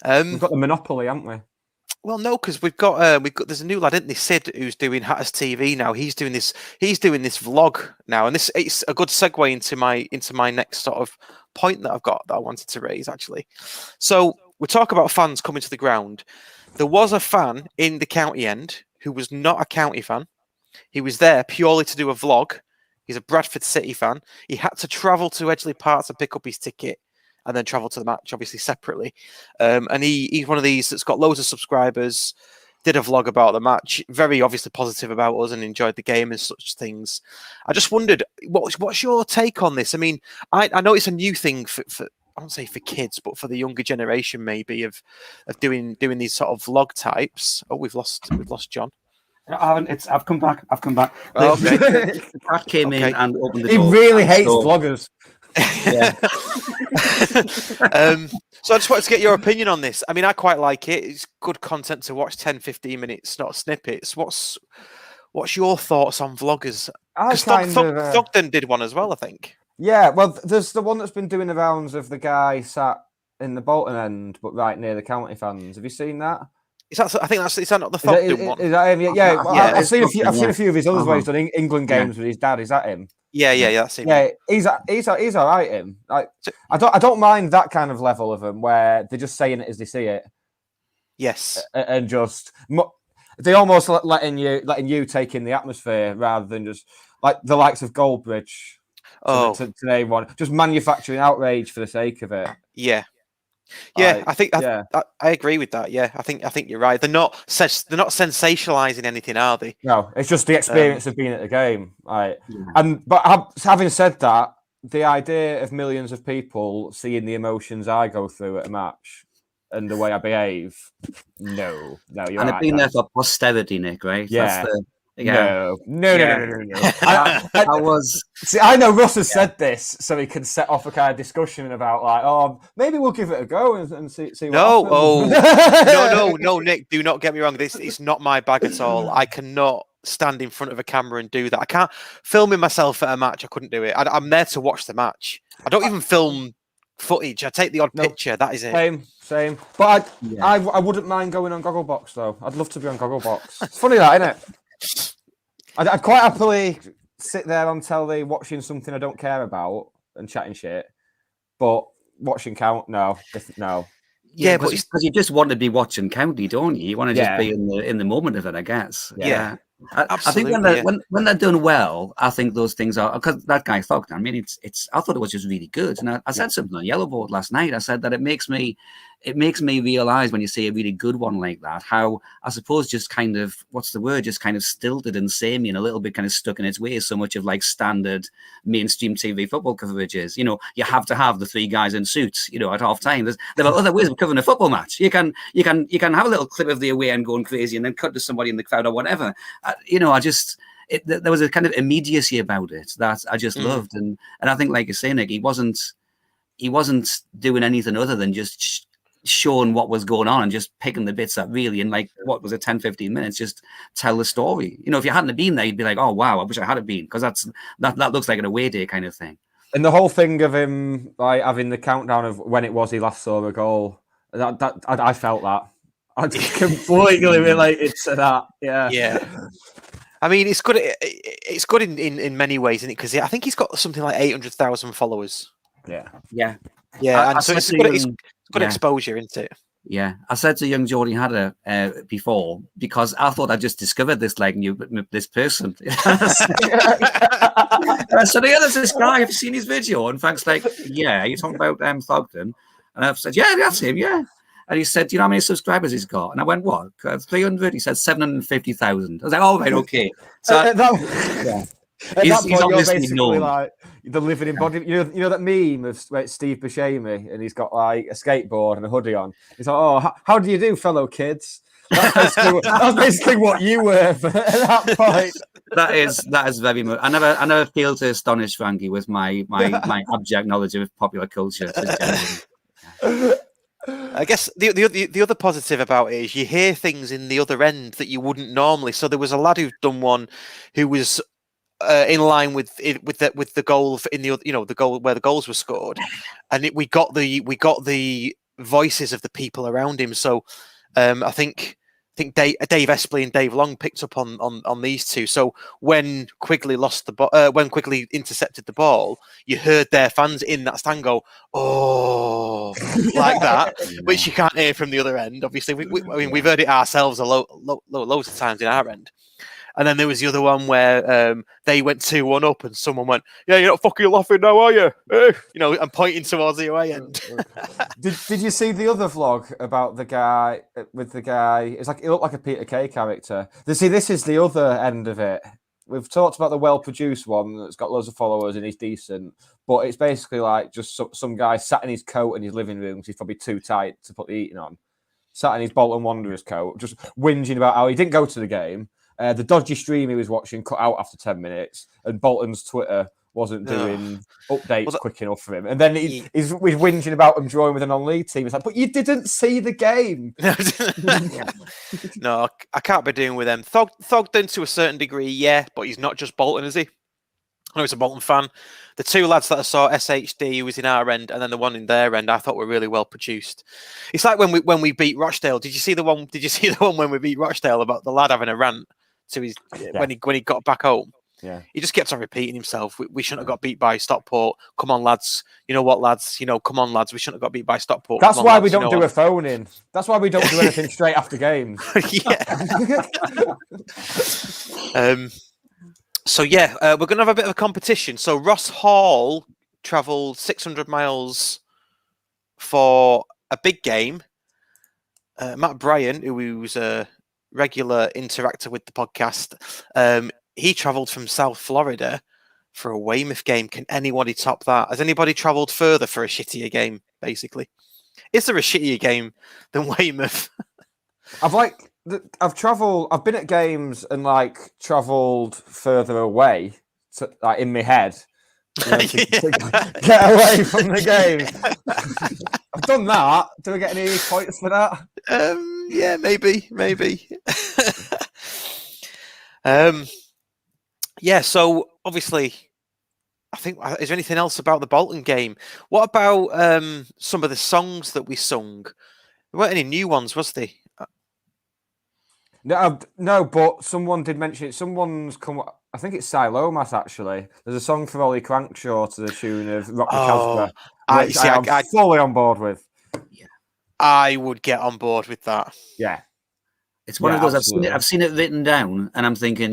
We've got the monopoly, haven't we?
Well, no, because we've got there's a new lad, isn't there, Sid, who's doing Hatters TV now. He's doing this vlog now, and it's a good segue into my next sort of point that I wanted to raise, actually. So we talk about fans coming to the ground. There was a fan in the county end who was not a county fan. He was there purely to do a vlog. He's a Bradford City fan. He had to travel to Edgeley Park to pick up his ticket and then travel to the match, obviously separately. And he's one of these that's got loads of subscribers, did a vlog about the match, very obviously positive about us and enjoyed the game and such things. I just wondered, what's your take on this? I mean, I know it's a new thing for I won't say for kids, but for the younger generation, maybe of doing these sort of vlog types. Oh, we've lost John.
I've come back.
Oh, okay.
The cat came in and opened the door.
He really hates vloggers.
Yeah.
So I just wanted to get your opinion on this. I mean, I quite like it. It's good content to watch, 10, 15 minutes, not snippets. what's your thoughts on vloggers?
I
Thogden did one as well, I think.
Yeah, well, there's the one that's been doing the rounds of the guy sat in the Bolton end, but right near the county fans. Have you seen that?
Is that not the Thogden one?
Is that him? Yeah. Well,
Yeah,
I've seen a few of his others where he's done England games with his dad. Is that him?
Yeah, that's him.
Yeah, he's all right. Him. Like, I don't mind that kind of level of them where they're just saying it as they see it.
Yes,
and just they almost letting you take in the atmosphere rather than just like the likes of Goldbridge. To name one, just manufacturing outrage for the sake of it.
Yeah. I think I agree with that. Yeah, I think you're right. They're not sensationalizing anything, are they?
No, it's just the experience of being at the game. Right. But having said that, the idea of millions of people seeing the emotions I go through at a match and the way I behave, no, you're right.
And it's been there for posterity, Nick. Right?
Yeah. No.
I was.
See, I know Russ has said this, so he can set off a kind of discussion about like, maybe we'll give it a go and see. What happens.
No, Nick, do not get me wrong. This is not my bag at all. I cannot stand in front of a camera and do that. I can't filming myself at a match. I couldn't do it. I'm there to watch the match. I don't even film footage. I take the odd picture. That is it.
Same. But I wouldn't mind going on Gogglebox though. I'd love to be on Gogglebox. It's funny that, isn't it? I'd quite happily sit there on telly watching something I don't care about and chatting shit, but watching count, no.
Yeah, because you just want to be watching county, don't you? You want to just be in the moment of it, I guess.
Yeah.
I think when they're done well, I think those things are because that guy Thogden. I mean, it's. I thought it was just really good, and I said something on Yellowboard last night. I said that it makes me realize when you see a really good one like that, how I suppose just kind of just kind of stilted and samey and a little bit kind of stuck in its ways. So much of like standard mainstream TV football coverage is, you have to have the three guys in suits, at half time. There are other ways of covering a football match. You can have a little clip of the away end going crazy and then cut to somebody in the crowd or whatever. There was a kind of immediacy about it that I just loved, and I think, like you say, Nick, he wasn't doing anything other than just showing what was going on and just picking the bits that really in like what was it 10-15 minutes just tell the story. If you hadn't been there, you'd be like, oh wow, I wish I had been, because that looks like an away day kind of thing.
And the whole thing of him like having the countdown of when it was he last saw a goal, I felt that. I completely related to that.
Yeah. I mean, it's good. It's good in many ways, isn't it? Because I think he's got something like 800,000 followers.
Yeah.
And so it's good exposure, isn't it?
Yeah, I said to young Geordie Hatter before, because I thought I just discovered this this person. I said, there's this guy. Have you seen his video? And Frank's like, yeah, you're talking about Thogden. And I've said, yeah, that's him, yeah. And he said, do you know how many subscribers he's got? And I went, what? 300? He said 750,000. I was like, oh, right, okay. So
At that point, you're basically like the living embodiment. You know that meme of Steve Buscemi, and he's got like a skateboard and a hoodie on. He's like, oh, how do you do, fellow kids? That's basically what you were at that point.
That is very much. I never fail to astonish Frankie with my abject knowledge of popular culture.
I guess the other positive about it is you hear things in the other end that you wouldn't normally. So there was a lad who'd done one who was in line with the goal in the goal where the goals were scored, and we got the voices of the people around him. So I think Dave Espley and Dave Long picked up on these two. So when Quigley lost the ball, when Quigley intercepted the ball, you heard their fans in that stand go, "Oh," like that, which you can't hear from the other end. Obviously, we've heard it ourselves loads of times in our end. And then there was the other one where they went 2-1 up, and someone went, "Yeah, you're not fucking laughing now, are you?" And pointing towards the away end.
Did you see the other vlog about the guy with the guy? It's like it looked like a Peter Kay character. See, this is the other end of it. We've talked about the well-produced one that's got loads of followers and he's decent, but it's basically like just some guy sat in his coat in his living room because he's probably too tight to put the eating on. Sat in his Bolton Wanderers coat, just whinging about how he didn't go to the game. The dodgy stream he was watching cut out after 10 minutes, and Bolton's Twitter wasn't doing updates quick enough for him. And then he's whinging about him drawing with a non-league team. It's like, but you didn't see the game.
No, I can't be doing with them. Thogden to a certain degree, yeah, but he's not just Bolton, is he? I know he's a Bolton fan. The two lads that I saw, SHD, who was in our end, and then the one in their end, I thought were really well produced. It's like when we beat Rochdale. Did you see the one? Did you see the one when we beat Rochdale about the lad having a rant to his when he got back home?
Yeah,
he just kept on repeating himself. We shouldn't have got beat by Stockport. Come on, lads. You know what, lads? Come on, lads. We shouldn't have got beat by Stockport.
That's why we don't do a phone in. That's why we don't do anything straight after games.
So we're going to have a bit of a competition. So Ross Hall travelled 600 miles for a big game. Matt Bryan, who was a regular interactor with the podcast, he travelled from South Florida for a Weymouth game. Can anybody top that? Has anybody travelled further for a shittier game, basically? Is there a shittier game than Weymouth?
I've been at games and travelled further away in my head to get away from the game. I've done that. Do I get any points for that?
Yeah, maybe. Yeah, so obviously, I think, is there anything else about the Bolton game? What about some of the songs that we sung? There weren't any new ones, was there?
No, but someone did mention it. Someone's come. I think it's Silomas, actually. There's a song from Ollie Crankshaw to the tune of Rock the Casbah, which I'm fully on board with.
Yeah,
I would get on board with that.
Yeah.
It's one of those. I've seen it written down, and I'm thinking,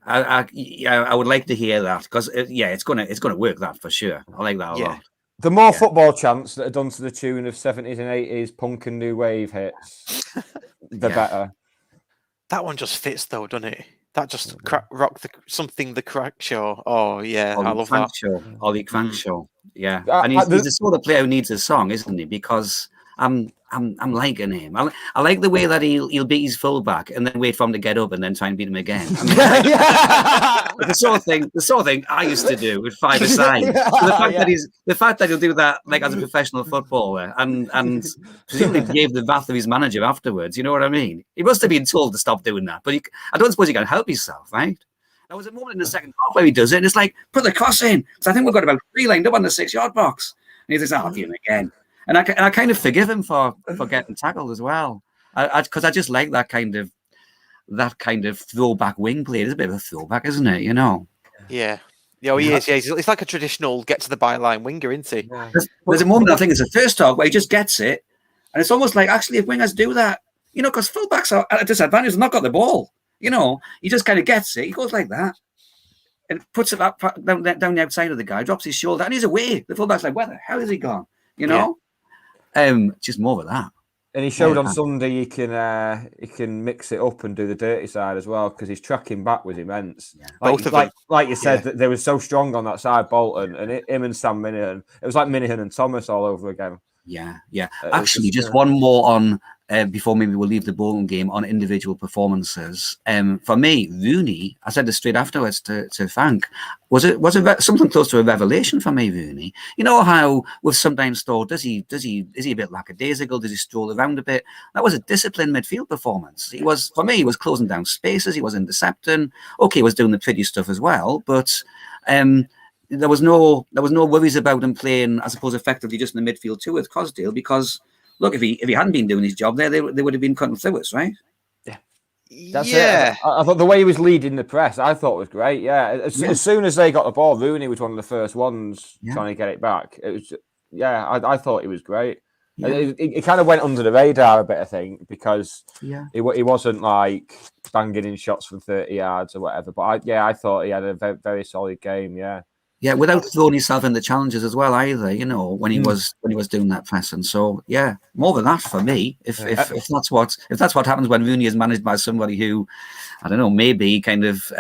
I would like to hear that because it's gonna work that for sure. I like that a lot.
The more football chants that are done to the tune of 70s and 80s punk and new wave hits, the better.
That one just fits though, doesn't it? That just rock the Crankshaw. Oh yeah, I love that.
Ollie Crankshaw. Yeah, and he's the sort of player who needs a song, isn't he? Because I'm liking him. I like the way that he'll beat his fullback and then wait for him to get up and then try and beat him again. The sort of thing I used to do with 5-a-side. The fact that he'll do that as a professional footballer and presumably gave the wrath of his manager afterwards. You know what I mean? He must have been told to stop doing that, but I don't suppose he can help himself, right? There was a moment in the second half where he does it, and it's like, put the cross in. Because I think we've got about 3 lined up on the 6-yard box. And he's like, I'll do him again. And I kind of forgive him for getting tackled as well, because I just like that kind of throwback wing play. It's a bit of a throwback, isn't it?
Yeah. Yeah, he is. Yeah, he's like a traditional get to the byline winger, isn't he?
Yeah. There's a moment I think it's the first talk where he just gets it, and it's almost like actually if wingers do that, because fullbacks are at a disadvantage. They've not got the ball. He just kind of gets it. He goes like that. And puts it up down the outside of the guy, drops his shoulder, and he's away. The fullback's like, where the hell is he gone? Just more of that. And
he showed on Sunday he can mix it up and do the dirty side as well because his tracking back was immense. Yeah.
Both of them.
Like you said, they were so strong on that side, Bolton, and him and Sam Minihan. It was like Minihan and Thomas all over again.
Yeah. Actually, just one more on before maybe we'll leave the Bolton game on individual performances. For me, Rooney, I said this straight afterwards to Frank, was something close to a revelation for me. Rooney, you know how we've sometimes thought, is he a bit lackadaisical? Does he stroll around a bit? That was a disciplined midfield performance. He was closing down spaces. He was intercepting. Okay, he was doing the pretty stuff as well, but. There was no worries about him playing, I suppose, effectively just in the midfield too with Cosdale because look, if he hadn't been doing his job there, they would have been cutting through us, right?
Yeah, that's it. I thought the way he was leading the press, I thought was great. Yeah, as soon as they got the ball, Rooney was one of the first ones trying to get it back. It was, I thought he was great. Yeah. It kind of went under the radar a bit, I think, because he wasn't banging in shots from 30 yards or whatever. But I thought he had a very, very solid game. Yeah.
Yeah, without throwing himself into challenges as well either, when he was doing that pressing. So more than that for me. If that's what happens when Rooney is managed by somebody who, I don't know, maybe kind of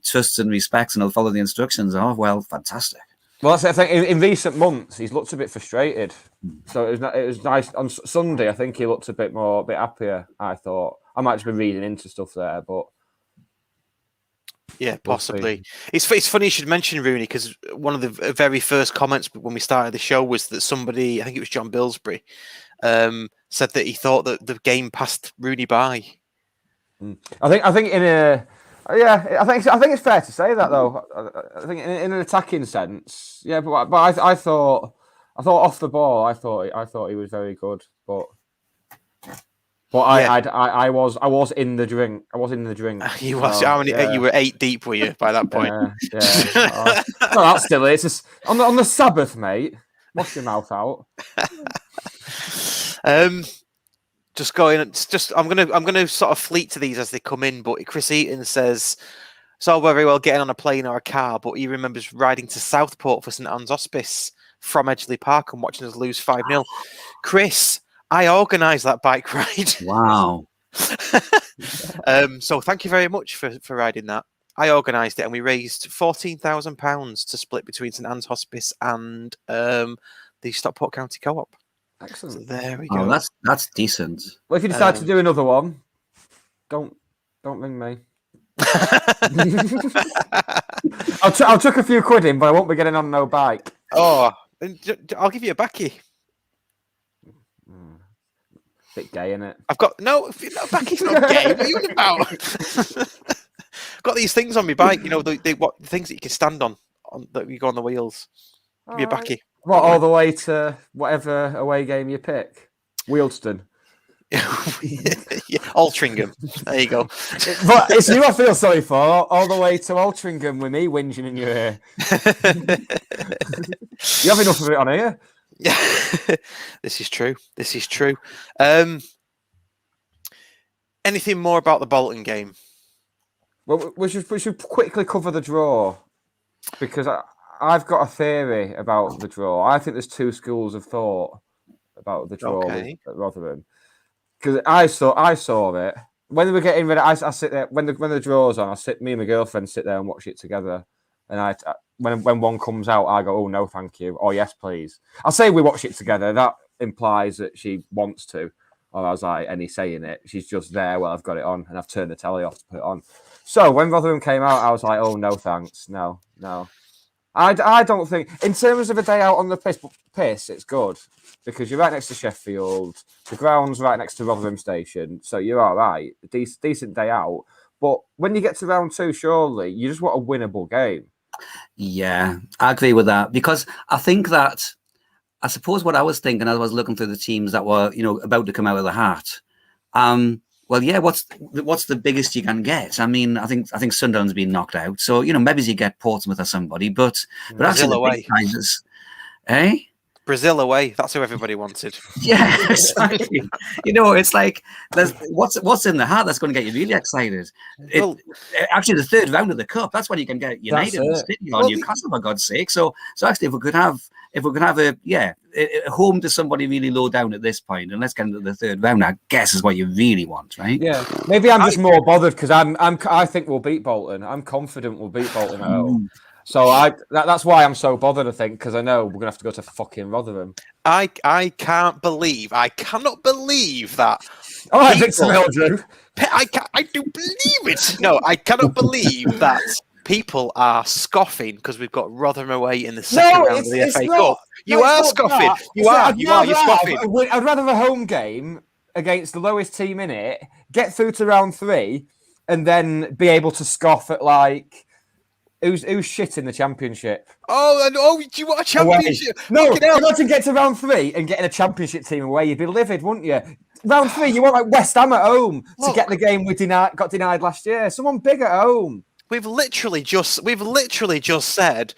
trusts and respects and will follow the instructions. Oh well, fantastic.
Well, that's the thing. In recent months, he's looked a bit frustrated. So it was nice on Sunday. I think he looked a bit happier. I thought I might just be reading into stuff there, but.
Yeah, possibly. It's funny you should mention Rooney, because one of the very first comments when we started the show was that somebody, I think it was John Billsbury, said that he thought that the game passed Rooney by.
I think I think it's fair to say that though. I think in an attacking sense, yeah. But I thought off the ball, I thought he was very good, but. I was in the drink. I was in the drink.
You was. So, how many? Yeah. You were 8 deep, were you by that point?
Yeah. No, that's still it. It's just on the Sabbath, mate. Wash your mouth out.
Just going. It's just I'm gonna sort of fleet to these as they come in. But Chris Eaton says, "It's all very well getting on a plane or a car, but he remembers riding to Southport for St Anne's Hospice from Edgeley Park and watching us lose 5-0." Chris, I organised that bike ride.
Wow.
So thank you very much for riding that. I organised it and we raised £14,000 to split between St Anne's Hospice and the Stockport County Co-op.
Excellent.
So there we go.
Oh, that's decent.
Well, if you decide to do another one, don't ring me. I'll chuck a few quid in, but I won't be getting on no bike.
Oh, I'll give you a backie.
Bit gay, innit?
I've got backie's not gay. What are you on about? I've got these things on my bike, the things that you can stand on that you go on the wheels. Give me a backie.
What, all the way to whatever away game you pick? Wealdstone.
Yeah, Altrincham. There you go.
But it's you I feel sorry for. All the way to Altrincham with me whinging in your ear. You have enough of it on here.
Yeah, this is true. Anything more about the Bolton game?
Well, we should quickly cover the draw, because I've got a theory about the draw. I think there's two schools of thought about the draw at Rotherham. Because I saw it when they were getting ready. I sit there when the draw's on. Me and my girlfriend sit there and watch it together. And when one comes out, I go, "Oh no, thank you." "Oh yes, please." I'll say we watch it together. That implies that she wants to, or as any saying it, she's just there. Well, I've got it on, and I've turned the telly off to put it on. So when Rotherham came out, I was like, "Oh no, thanks, no." I don't think, in terms of a day out on the piss, it's good because you're right next to Sheffield. The ground's right next to Rotherham Station, so you're all right. Decent day out. But when you get to round 2, surely you just want a winnable game.
Yeah, I agree with that, because I think that, I suppose what I was thinking as I was looking through the teams that were, about to come out of the hat. Well, yeah, what's the biggest you can get? I mean, I think Sunderland's been knocked out, so maybe you get Portsmouth or somebody, but
Brazil away, Brazil away. That's who everybody wanted.
Yeah, exactly. It's like there's what's in the hat that's going to get you really excited. Actually, the third round of the cup, that's when you can get United and City or Newcastle, for God's sake. So actually, if we could have a home to somebody really low down at this point, and let's get into the third round, I guess is what you really want, right?
Yeah, maybe I'm just more bothered because I think we'll beat Bolton. I'm confident we'll beat Bolton at home. So that's why I'm so bothered, I think, because I know we're gonna have to go to fucking Rotherham.
I cannot believe that.
All right, Victor Mildrew.
I do believe it. No, I cannot believe that people are scoffing because we've got Rotherham away in the second round of the FA Cup. You are scoffing. You're scoffing.
I'd rather have a home game against the lowest team in it, get through to round 3, and then be able to scoff at like. Who's shit in the championship?
Oh, do you want a championship?
Away. No, imagine get to round 3 and getting a championship team away. You'd be livid, wouldn't you? Round 3, you want like West Ham at home to get the game we got denied last year. Someone big at home.
We've literally just said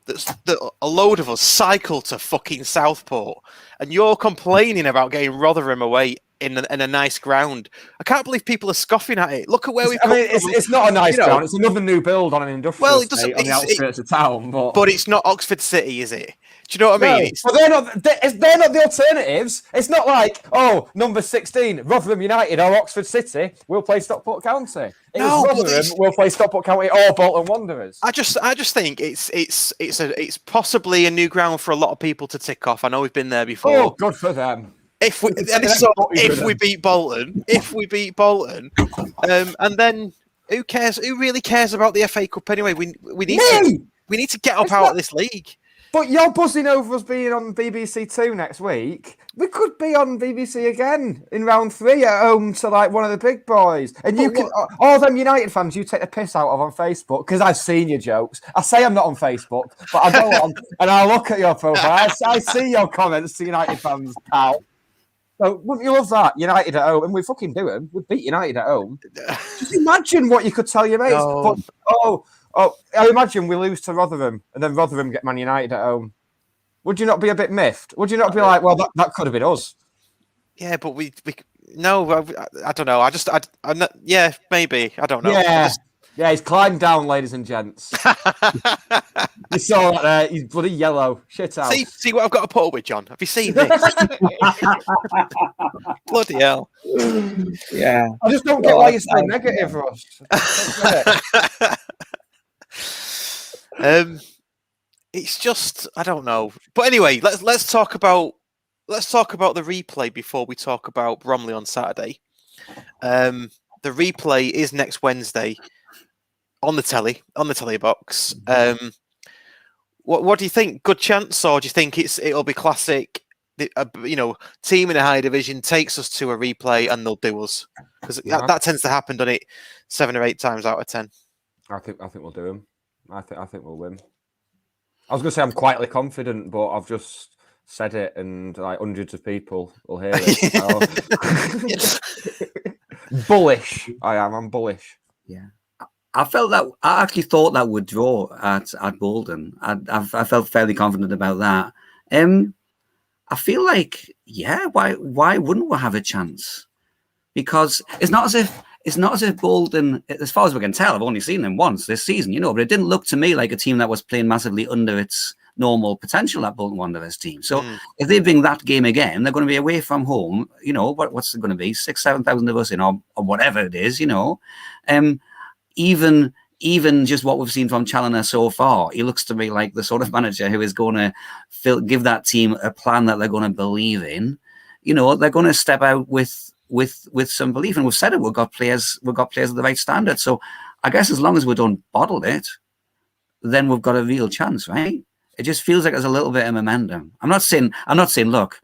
that a load of us cycle to fucking Southport, and you're complaining about getting Rotherham away in a nice ground. I can't believe people are scoffing at it. Look at where we've come from.
It's not a nice ground. It's another new build on an industrial estate on the outskirts of town. But
it's not Oxford City, is it? Do you know what I mean?
But they're not the alternatives. It's not like, number 16, Rotherham United or Oxford City, we'll play Stockport County. Rotherham, we'll play Stockport County or Bolton Wanderers.
I just think it's possibly a new ground for a lot of people to tick off. I know we've been there before.
Oh, good for them.
If we beat Bolton, and then Who cares? Who really cares about the FA Cup anyway? We need to get up out of this league.
But you're buzzing over us being on BBC Two next week. We could be on BBC again in round 3 at home to like one of the big boys. And you can all them United fans you take the piss out of on Facebook because I've seen your jokes. I say I'm not on Facebook, but I go on and I look at your profile. I see your comments to United fans, pal. So wouldn't you love that? United at home, and we fucking do them. We beat United at home. Just imagine what you could tell your mates.
No.
But, I imagine we lose to Rotherham, and then Rotherham get Man United at home. Would you not be a bit miffed? Would you not be like, well, that could have been us?
Yeah, but we no, I don't know. I'm not. Yeah, maybe. I don't know.
Yeah, he's climbed down, ladies and gents. You saw that there. He's bloody yellow. Shit out.
See what I've got to put up with, John. Have you seen this? Bloody hell.
Yeah.
I just don't get why you're so negative, Russ.
It's just I don't know. But anyway, let's talk about the replay before we talk about Bromley on Saturday. The replay is next Wednesday on the telly box. What do you think? Good chance, or do you think it'll be classic? Team in a higher division takes us to a replay and they'll do us because that tends to happen, doesn't it? 7 or 8 times out of 10.
I think we'll do them. I think we'll win. I was going to say I'm quietly confident, but I've just said it, and like hundreds of people will hear it. Bullish, I am. I'm bullish.
Yeah, I actually thought that would draw at Bolton. I felt fairly confident about that. I feel like, why wouldn't we have a chance? Because it's not as if Bolton, as far as we can tell, I've only seen them once this season, but it didn't look to me like a team that was playing massively under its normal potential, that Bolton Wanderers team. So if they bring that game again, they're going to be away from home, what's it going to be? 6,000-7,000 of us in, or whatever it is, even just what we've seen from Challoner so far, he looks to me like the sort of manager who is going to give that team a plan that they're going to believe in. They're going to step out with some belief, and we've said it. We've got players of the right standard. So I guess as long as we don't bottle it, then we've got a real chance, right? It just feels like there's a little bit of momentum. I'm not saying, look,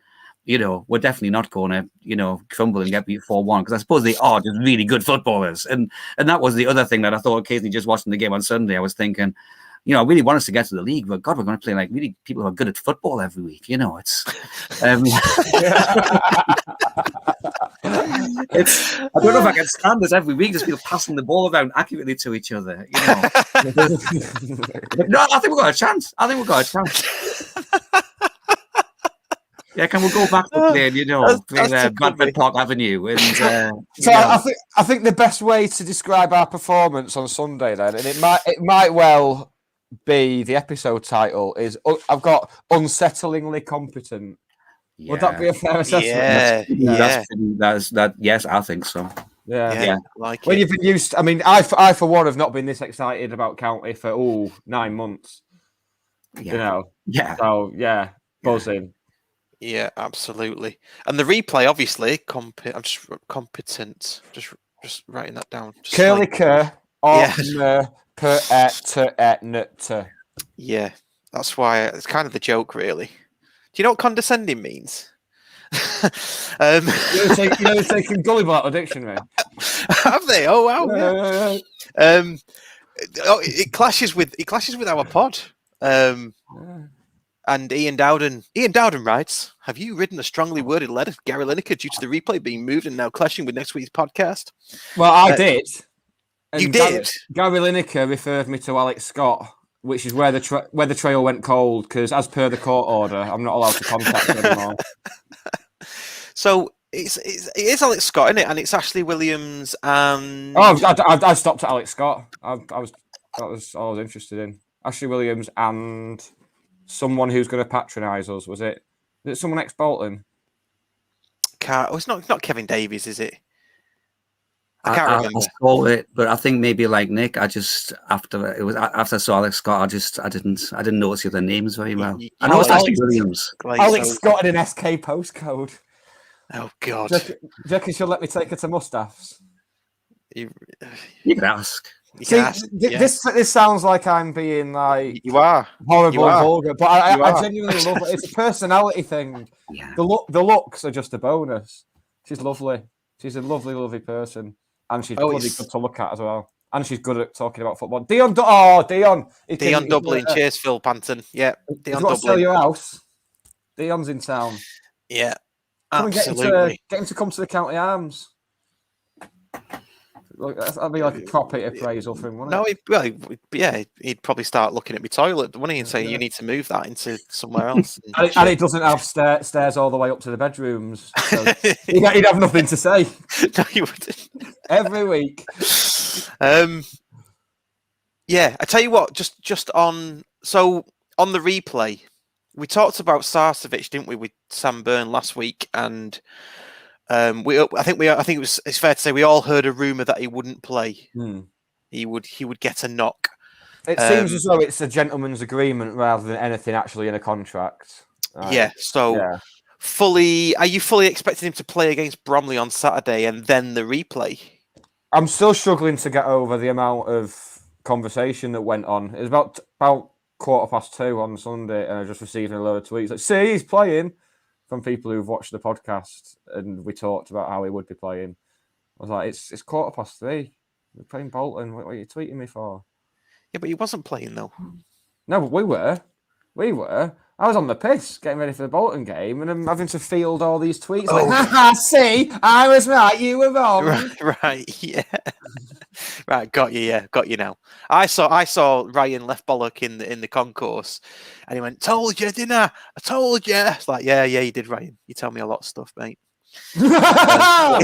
we're definitely not going to, crumble and get beat 4-1, because I suppose they are just really good footballers. And that was the other thing that I thought occasionally just watching the game on Sunday. I was thinking, I really want us to get to the league, but God, we're going to play like really people who are good at football every week. It's I don't know if I can stand this every week, just people passing the ball around accurately to each other. But no, I think we've got a chance. Yeah, can we go back to playing, Bradford Park Avenue? And,
so I think the best way to describe our performance on Sunday, then, and it might well be the episode title, is I've got unsettlingly competent. Yeah. Would that be a fair assessment?
Yeah. Yes, I think so.
Yeah. Like when you've been used, I for one have not been this excited about County for 9 months.
Yeah.
So buzzing.
Yeah, absolutely. And the replay, obviously, I'm just competent. Just writing that down.
Curly cur
Yeah, that's why it's kind of the joke, really. Do you know what condescending means?
You're taking Gullible out of the dictionary.
Have they? Oh wow! Yeah. It clashes with our pod. And Ian Dowden writes, "Have you written a strongly worded letter to Gary Lineker due to the replay being moved and now clashing with next week's podcast?"
Well, I did. And
you did.
Gary Lineker referred me to Alex Scott, which is where the trail went cold, because as per the court order, I'm not allowed to contact him anymore.
So it is Alex Scott, isn't it? And it's Ashley Williams and
I stopped at Alex Scott. That was all I was interested in. Ashley Williams and someone who's going to patronise us. Was it someone ex-Bolton?
It's not Kevin Davies, is it? I can't remember.
I saw it, but I think maybe like Nick, after I saw Alex Scott, I didn't notice the other names very well. I know it's Ashley Williams.
Alex Scott in an SK postcode.
Oh God!
Do you reckon she'll let me take her to Mustaph's?
You could ask.
This sounds like I'm being like
you are
horrible and vulgar, but I genuinely love it. It's a personality thing.
Yeah.
The looks are just a bonus. She's lovely. She's a lovely, lovely person, and she's bloody good to look at as well. And she's good at talking about football. Dion
Dublin. Cheers, Phil Panton. Yeah, Dion
Dublin.
Dublin.
Sell your house. Dion's in town.
Yeah,
absolutely. Get him to come to the County Arms. Look, that'd be like a proper appraisal for him, wouldn't
it? He'd probably start looking at my toilet, wouldn't he, and say, "You need to move that into somewhere else."
and it doesn't have stairs all the way up to the bedrooms. So he'd have nothing to say.
No, he wouldn't.
Every week.
Yeah, I tell you what. Just on the replay, we talked about Sarcevic, didn't we, with Sam Byrne last week, and. I think it's fair to say we all heard a rumor that he wouldn't play. He would get a knock.
It seems as though it's a gentleman's agreement rather than anything actually in a contract.
Yeah. So, are you fully expecting him to play against Bromley on Saturday and then the replay?
I'm still struggling to get over the amount of conversation that went on. It was about 2:15 on Sunday, and I just received a load of tweets like, "See, he's playing." From people who've watched the podcast, and we talked about how he would be playing. I was like, it's 3:15. We're playing Bolton. What are you tweeting me for?
Yeah, but he wasn't playing though.
No, but we were. I was on the piss getting ready for the Bolton game, and I'm having to field all these tweets like, "Haha, see, I was right, you were wrong."
Right, yeah. Right, got you now. I saw Ryan left bollock in the concourse, and he went, "Told you, didn't I? I told you." It's like, yeah, you did, Ryan. You tell me a lot of stuff, mate. But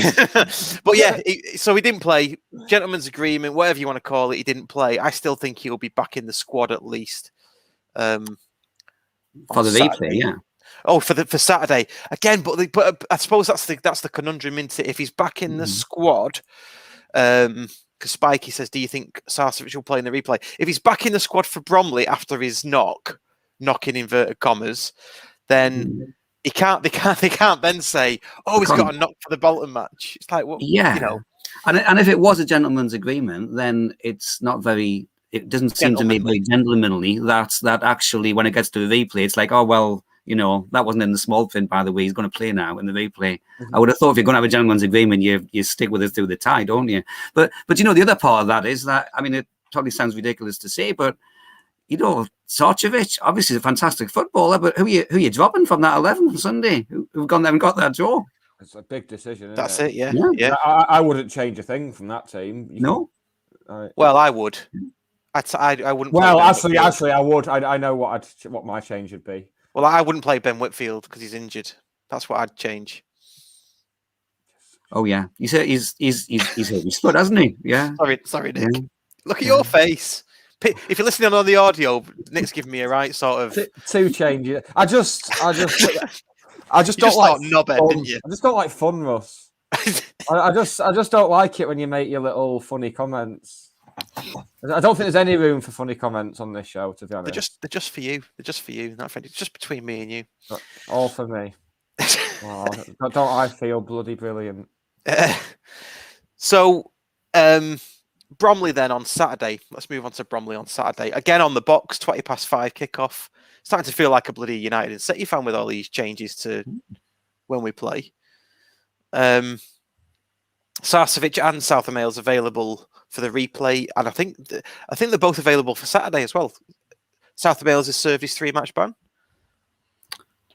yeah, so he didn't play. Gentleman's agreement, whatever you want to call it. He didn't play. I still think he'll be back in the squad at least.
For the replay, yeah.
Oh, for Saturday again, but I suppose that's the conundrum, isn't it? If he's back in the squad, because Spikey says, "Do you think Sarcevic will play in the replay?" If he's back in the squad for Bromley after his knock in inverted commas, then they can't then say, "Oh, he's got a knock for the Bolton match." It's like, well,
yeah, And if it was a gentleman's agreement, then it's not very. It doesn't seem to me very gentlemanly that actually when it gets to the replay, it's like, oh, well, that wasn't in the small print, by the way. He's going to play now in the replay. I would have thought if you're going to have a gentleman's agreement, you stick with it through the tie, don't you? But the other part of that is that, I mean, it totally sounds ridiculous to say, but, Sarcevic, obviously, is a fantastic footballer, but who are you dropping from that 11 on Sunday? Who've gone there and got that draw?
It's a big decision,
That's
it?
Yeah.
I wouldn't change a thing from that team.
No?
Well, I would. I wouldn't.
Well, actually, I would. I know what my change would be.
Well, I wouldn't play Ben Whitfield because he's injured. That's what I'd change.
Oh yeah, he's hurt his foot, hasn't he? Yeah.
Sorry, Nick. Yeah. Look at your face. If you're listening on the audio, Nick's giving me a right sort of
two changes. I just don't like
knobhead, didn't you?
I just don't like fun, Russ. I just don't like it when you make your little funny comments. I don't think there's any room for funny comments on this show, to be honest.
They're just for you. They're just for you, not for it's just between me and you.
All for me. Oh, don't I feel bloody brilliant?
Bromley then on Saturday. Let's move on to Bromley on Saturday. Again on the box, 5:20 kickoff. Starting to feel like a bloody United and City fan with all these changes to when we play. Sarcevic and South of Wales available for the replay, and I think they're both available for Saturday as well. South of Wales has served his 3-match ban.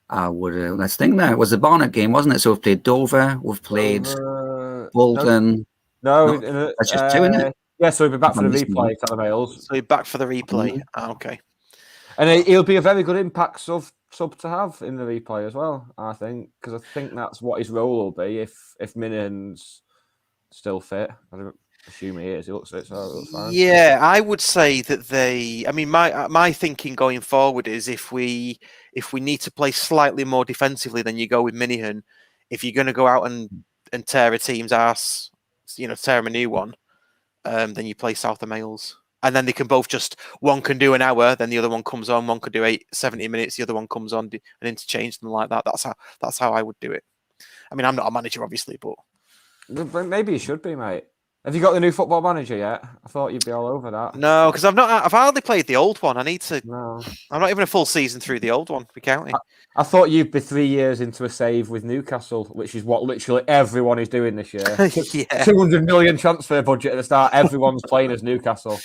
I would let's think now. It was the Barnet game, wasn't it? So we've played Dover, we've played Bolton.
No,
that's just two, isn't it?
Yeah, so he'll be back for the replay, South of Wales.
So he's back for the replay. Okay.
And he'll be a very good impact sub to have in the replay as well, I think, because I think that's what his role will be if Minihan's still fit. I don't assume he is. He looks fit, so it looks fine.
Yeah, I would say that my thinking going forward is if we need to play slightly more defensively, then you go with Minihan. If you're going to go out and tear a team's ass, tear them a new one, then you play South of Wales. And then they can both one can do an hour, then the other one comes on. One could do 70 minutes, the other one comes on and interchange them like that. That's how I would do it. I mean, I'm not a manager, obviously, but
maybe you should be, mate. Have you got the new Football Manager yet? I thought you'd be all over that.
No, because I've hardly played the old one. I need to.
No.
I'm not even a full season through the old one. For county.
I thought you'd be 3 years into a save with Newcastle, which is what literally everyone is doing this year.
Yeah.
200 million transfer budget at the start. Everyone's playing as Newcastle.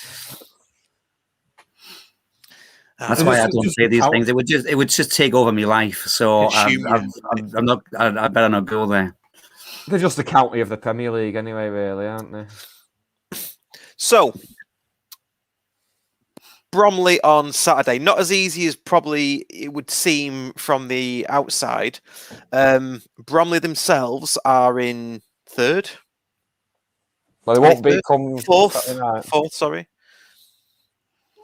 That's why I don't say these things. It would just take over my life. So I better not go there.
They're just the county of the Premier League anyway, really, aren't they?
So, Bromley on Saturday. Not as easy as probably it would seem from the outside. Bromley themselves are in third.
Well, they won't become
fourth. Fourth, sorry.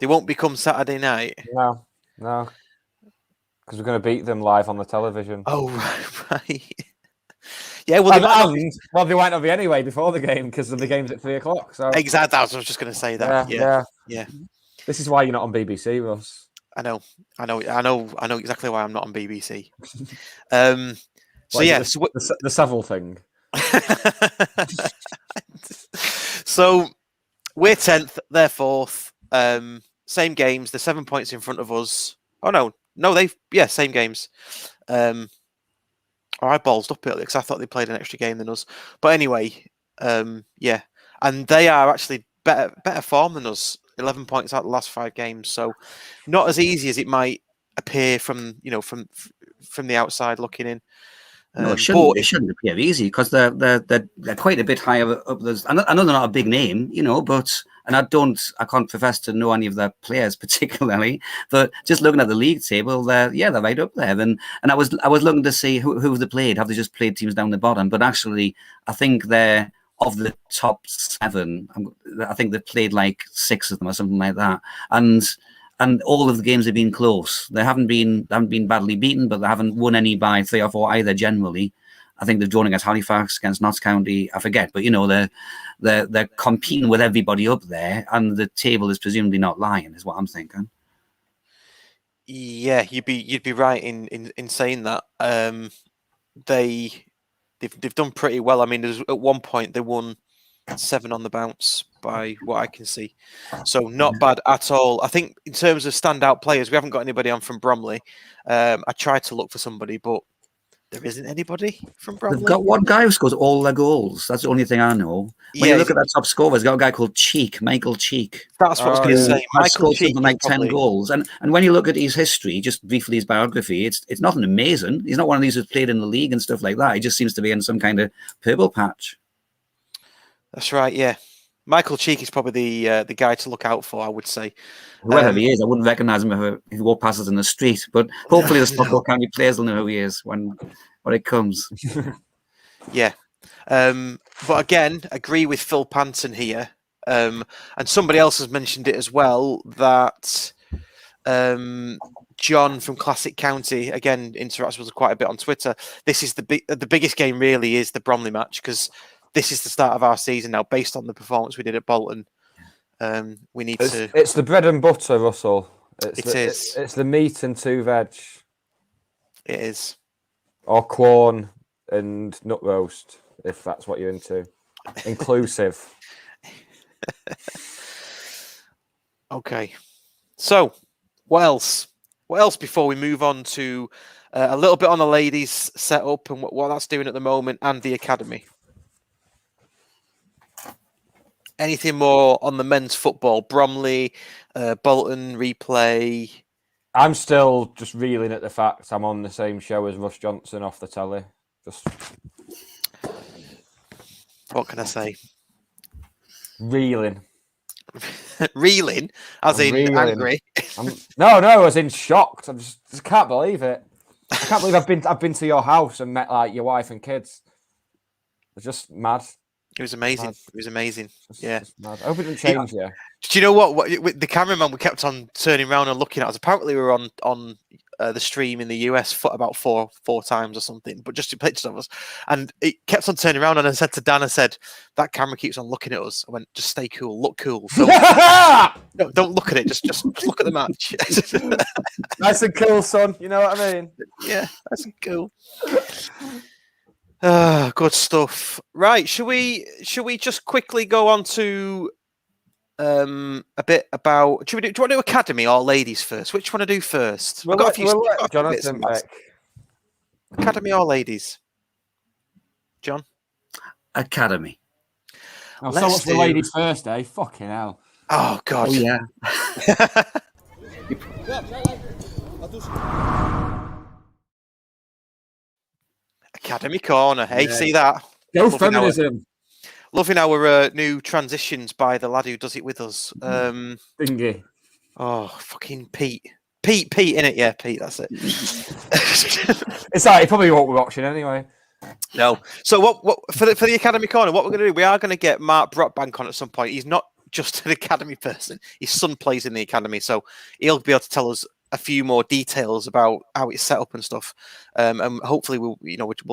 They won't become Saturday night.
No. Because we're going to beat them live on the television.
Oh, right. Yeah, well,
they might not be anyway before the game because the game's at 3:00. So
exactly, I was just going to say that. Yeah.
This is why you're not on BBC, Russ.
I know exactly why I'm not on BBC.
The Savile thing.
So we're 10th, they're 4th. Same games. They're 7 points in front of us. Oh no, same games. I ballsed up earlier because I thought they played an extra game than us. But anyway, and they are actually better form than us. 11 points out of the last 5 games, so not as easy as it might appear from the outside looking in.
No, it shouldn't appear easy because they're quite a bit higher up. I know they're not a big name, but I can't profess to know any of their players particularly. But just looking at the league table, they're right up there. And I was looking to see who they played. Have they just played teams down the bottom? But actually, I think they're of the top 7. I think they've played like 6 of them or something like that. And all of the games have been close. They haven't been badly beaten, but they haven't won any by 3 or 4 either. Generally, I think they've drawn against Halifax, against Notts County. I forget, but they're competing with everybody up there, and the table is presumably not lying, is what I'm thinking.
Yeah, you'd be right in saying that. They've done pretty well. I mean, at one point they won 7 on the bounce by what I can see. So not bad at all. I think in terms of standout players, we haven't got anybody on from Bromley. I tried to look for somebody, but there isn't anybody from Bromley.
They've got one guy who scores all their goals. That's the only thing I know. When you look at that top scorer, there's got a guy called Michael Cheek.
That's what I was going to say.
Michael Cheek something like 10 goals. And when you look at his history, just briefly his biography, it's nothing amazing. He's not one of these who's played in the league and stuff like that. He just seems to be in some kind of purple patch.
That's right, yeah. Michael Cheek is probably the guy to look out for, I would say.
Whoever he is, I wouldn't recognise him if he walked past us in the street. But hopefully the Stockport County players will know who he is when it comes.
Yeah. But again, agree with Phil Panton here. And somebody else has mentioned it as well, that John from Classic County, again, interacts with us quite a bit on Twitter. This is the biggest game really is the Bromley match, because this is the start of our season now, based on the performance we did at Bolton. We need to.
It's the bread and butter, Russell.
It's
the meat and 2 veg.
It is.
Or corn and nut roast, if that's what you're into. Inclusive.
Okay. So, what else? What else before we move on to a little bit on the ladies' setup and what that's doing at the moment and the academy? Anything more on the men's football? Bromley, Bolton, replay?
I'm still just reeling at the fact I'm on the same show as Russ Johnson off the telly. Just
what can I say?
Reeling.
Reeling? As in reeling. Angry?
No, as in shocked. I just can't believe it. I can't believe I've been to your house and met like your wife and kids. It's just mad.
It was amazing. Mad. It was amazing. Yeah.
I hope it didn't change. Yeah.
Do you know what? The cameraman we kept on turning around and looking at us. Apparently, we were on the stream in the US about four times or something, but just pictures of us. And it kept on turning around, and I said to Dan, that camera keeps on looking at us. I went, just stay cool, look cool. Don't look at it. Just look at the match.
Nice and cool, son. You know what I mean?
Yeah, nice and cool. Go Good stuff. Right, should we just quickly go on to a bit about? Do you want to do academy or ladies first? Which one to do first?
We'll let Jonathan pick.
Academy or ladies? John?
Academy.
Oh, so much for ladies first, eh? Fucking hell.
Oh, God.
Oh, yeah.
Academy corner. Hey,
Yeah.
see that?
Go feminism.
Loving our new transitions by the lad who does it with us.
Thingy.
Oh, fucking Pete, innit? Yeah, Pete, that's it.
It's like, he probably won't be watching anyway.
No. So what for the Academy corner, what we're going to do, we are going to get Mark Brockbank on at some point. He's not just an Academy person. His son plays in the Academy, so he'll be able to tell us a few more details about how it's set up and stuff. And hopefully we'll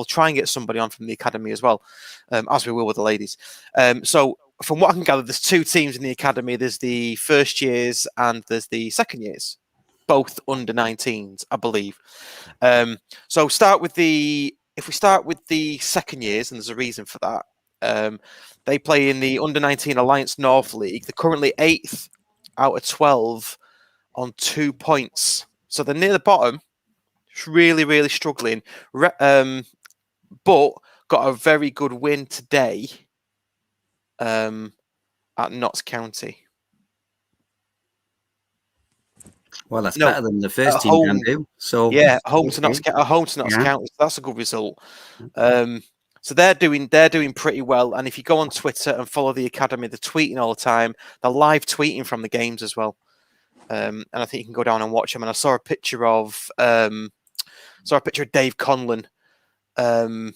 try and get somebody on from the Academy as well, as we will with the ladies. So from what I can gather, there's two teams in the Academy. There's the first years and there's the second years, both under 19s, I believe. So if we start with the second years, and there's a reason for that, they play in the Under 19 Alliance North League. They're currently 8th out of 12 on 2 points. So they're near the bottom, really, really struggling. But got a very good win today at Notts County.
Well, that's better than the first team can do. So
yeah, home to Notts County. So that's a good result. So they're doing pretty well. And if you go on Twitter and follow the Academy, they're tweeting all the time. They're live tweeting from the games as well. And I think you can go down and watch them. And I saw a picture of Dave Conlon there,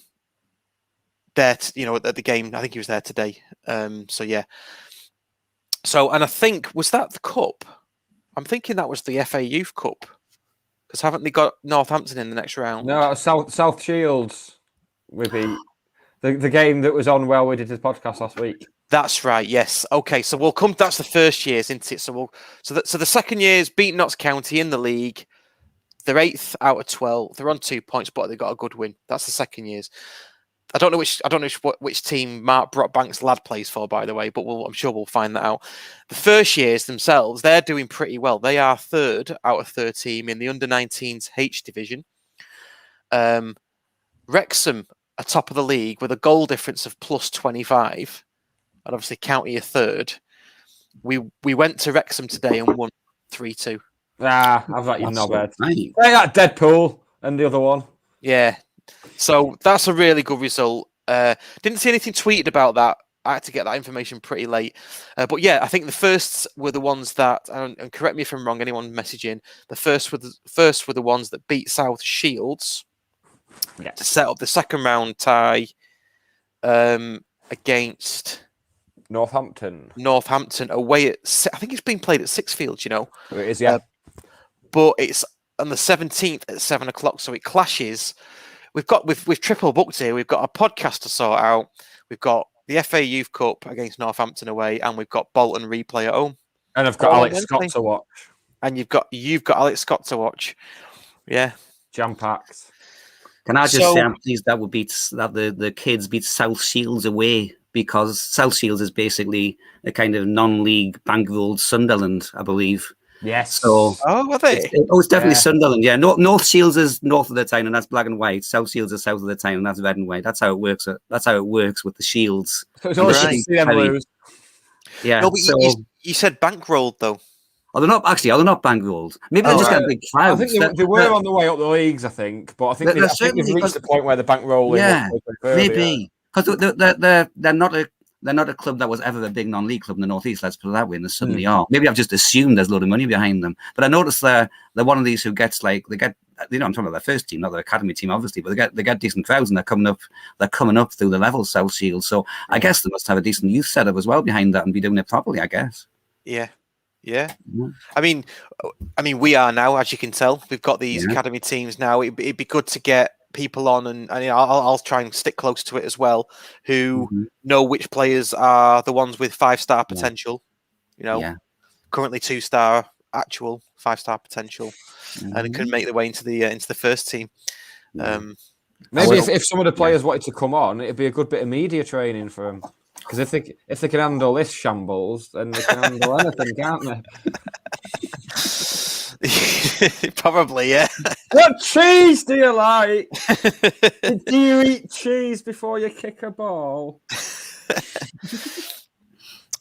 at the game. I think he was there today. So yeah. So, and I think, was that the cup? I'm thinking that was the FA Youth Cup, because haven't they got Northampton in the next round?
No, South Shields with the game that was on while we did the podcast last week.
That's right. Yes. Okay. So we'll come. That's the first years, isn't it? So the second years beat Notts County in the league. They're 8th out of 12. They're on 2 points, but they got a good win. That's the second years. I don't know which team Mark Brockbank's lad plays for, by the way, but I'm sure we'll find that out. The first years themselves, they're doing pretty well. They are 3rd out of 13 in the under-19s H division. Wrexham are top of the league with a goal difference of plus 25, and obviously County are 3rd. We went to Wrexham today and won 3-2.
I've got you knobhead. Hey, that Deadpool and the other one.
Yeah. So that's a really good result. Didn't see anything tweeted about that. I had to get that information pretty late. But yeah, I think the firsts were the ones that, and correct me if I'm wrong, anyone messaging, the first were the ones that beat South Shields to set up the second round tie against
Northampton
away at, I think it's being played at Sixfields,
It is, yeah.
But it's on the 17th at 7 o'clock, so it clashes. We've triple booked here. We've got a podcast to sort out. We've got the FA Youth Cup against Northampton away, and we've got Bolton replay at home.
And I've got Alex Scott to watch.
And you've got Alex Scott to watch. Yeah,
jam packed.
Can I just say I'm pleased that the kids beat South Shields away, because South Shields is basically a kind of non-league bankrolled Sunderland, I believe.
Yes.
So,
are they?
It's definitely Sunderland. Yeah. North Shields is north of the town, and that's black and white. South Shields is south of the town, and that's red and white. That's how it works. That's how it works with the Shields.
So it's always blues.
Yeah.
No, but you said bankrolled though.
Oh, they're not bankrolled. Maybe they're just got big crowds.
I think they were on the way up the leagues. I think, but I think they've reached the point where the bankroll.
Yeah, maybe because they're not a club that was ever a big non-league club in the Northeast, let's put it that way, and they suddenly are. Maybe I've just assumed there's a load of money behind them. But I noticed they're one of these who gets I'm talking about their first team, not their academy team, obviously, but they get decent crowds, and they're coming up through the levels, South Shield. So I guess they must have a decent youth setup as well behind that and be doing it properly, I guess.
Yeah. Yeah. I mean, we are now, as you can tell, we've got these academy teams now. It'd be good to get people on, and I'll try and stick close to it as well, who know which players are the ones with 5-star potential, currently 2-star actual 5-star potential, and can make their way into the first team.
Maybe if some of the players wanted to come on, it'd be a good bit of media training for them. Because if they can handle this shambles, then they can handle anything, can't they?
Probably, yeah.
What cheese do you like? Do you eat cheese before you kick a ball?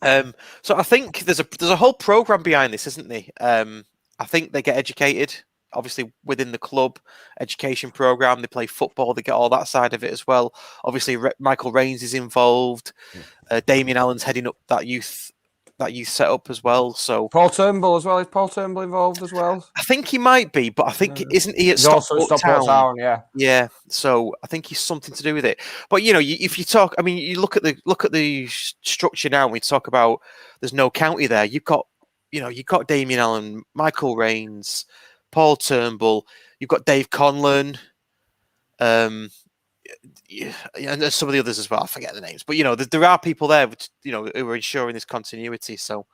So I think there's a whole program behind this, isn't there? I think they get educated, obviously within the club education program. They play football. They get all that side of it as well. Obviously, Michael Rains is involved. Damien Allen's heading up that youth setup as well. So
Paul Turnbull as well. Is Paul Turnbull involved as well?
I think he might be, but I think isn't he at
Stockport Town?
Yeah. Yeah. So I think he's something to do with it. But if you talk, I mean, you look at the structure now. And we talk about there's no county there. You've got Damien Allen, Michael Rains, Paul Turnbull. You've got Dave Conlon. And there's some of the others as well. I forget the names, but there are people there, who are ensuring this continuity. So,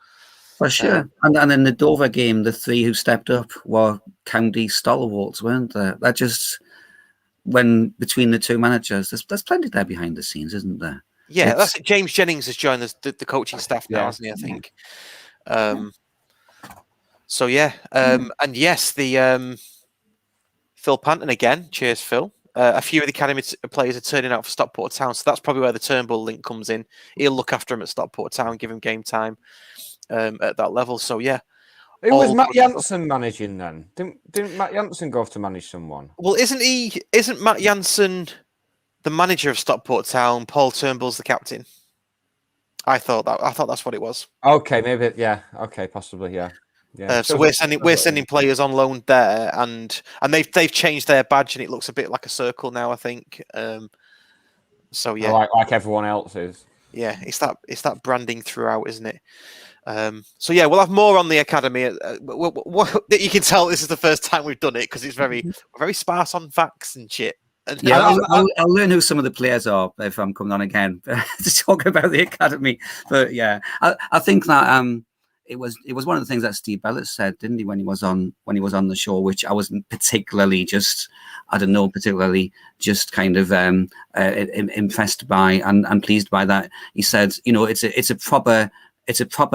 for sure. And in the Dover game, the three who stepped up were county stalwarts, weren't there? That just when between the two managers, there's plenty there behind the scenes, isn't there?
Yeah, that's it. James Jennings has joined the coaching staff now, hasn't he? I think. So yeah, and yes, the Phil Panton again. Cheers, Phil. A few of the academy players are turning out for Stockport Town, so that's probably where the Turnbull link comes in. He'll look after him at Stockport Town, give him game time at that level. So yeah.
Who was Matt Jansen managing then? Didn't Matt Jansen go off to manage someone?
Well, isn't Matt Jansen the manager of Stockport Town? Paul Turnbull's the captain. I thought that's what it was.
Okay, maybe yeah. Okay, possibly yeah. Yeah.
So we're sending players on loan there, and they've changed their badge, and it looks a bit like a circle now, I think. So yeah,
like everyone else's.
Yeah, it's that branding throughout, isn't it? So yeah, we'll have more on the academy. You can tell this is the first time we've done it because it's very sparse on facts and shit. And
yeah, I'll learn who some of the players are if I'm coming on again to talk about the academy. But yeah, I think that it was one of the things that Steve Bellett said, didn't he, when he was on the show, which I wasn't particularly just kind of impressed by and pleased by that. He said, it's a proper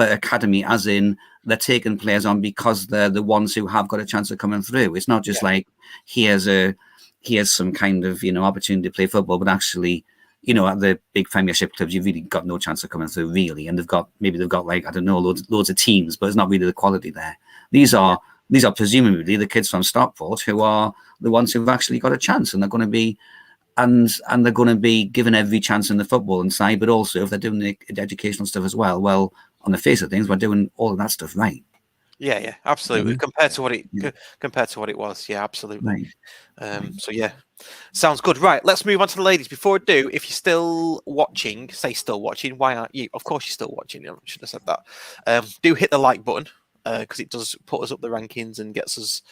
academy, as in they're taking players on because they're the ones who have got a chance of coming through. It's not just like here's some kind of opportunity to play football, but actually, at the big Premiership clubs, you've really got no chance of coming through, really. And they've got like, I don't know, loads of teams, but it's not really the quality there. These are presumably the kids from Stockport who are the ones who've actually got a chance, and they're going to be and they're going to be given every chance in the football side, but also if they're doing the educational stuff as well. Well, on the face of things, we're doing all of that stuff right.
Yeah, absolutely. Compared to what it was, yeah, absolutely.
Right.
So yeah, sounds good. Right, let's move on to the ladies. Before I do, if you're still watching, say still watching. Why aren't you? Of course you're still watching. I should have said that. Do hit the like button because it does put us up the rankings and gets us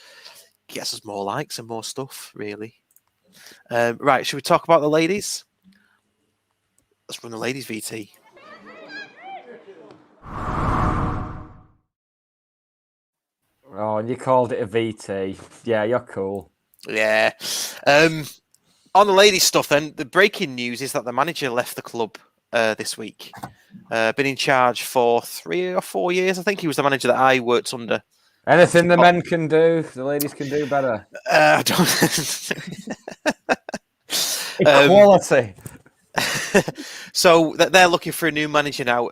more likes and more stuff. Really. Right, should we talk about the ladies? Let's run the ladies VT.
Oh, and you called it a VT. Yeah, you're cool.
Yeah. On the ladies' stuff, then, the breaking news is that the manager left the club this week. Been in charge for 3 or 4 years. I think he was the manager that I worked under.
Anything the men can do, the ladies can do better.
I don't.
Equality.
So they're looking for a new manager now.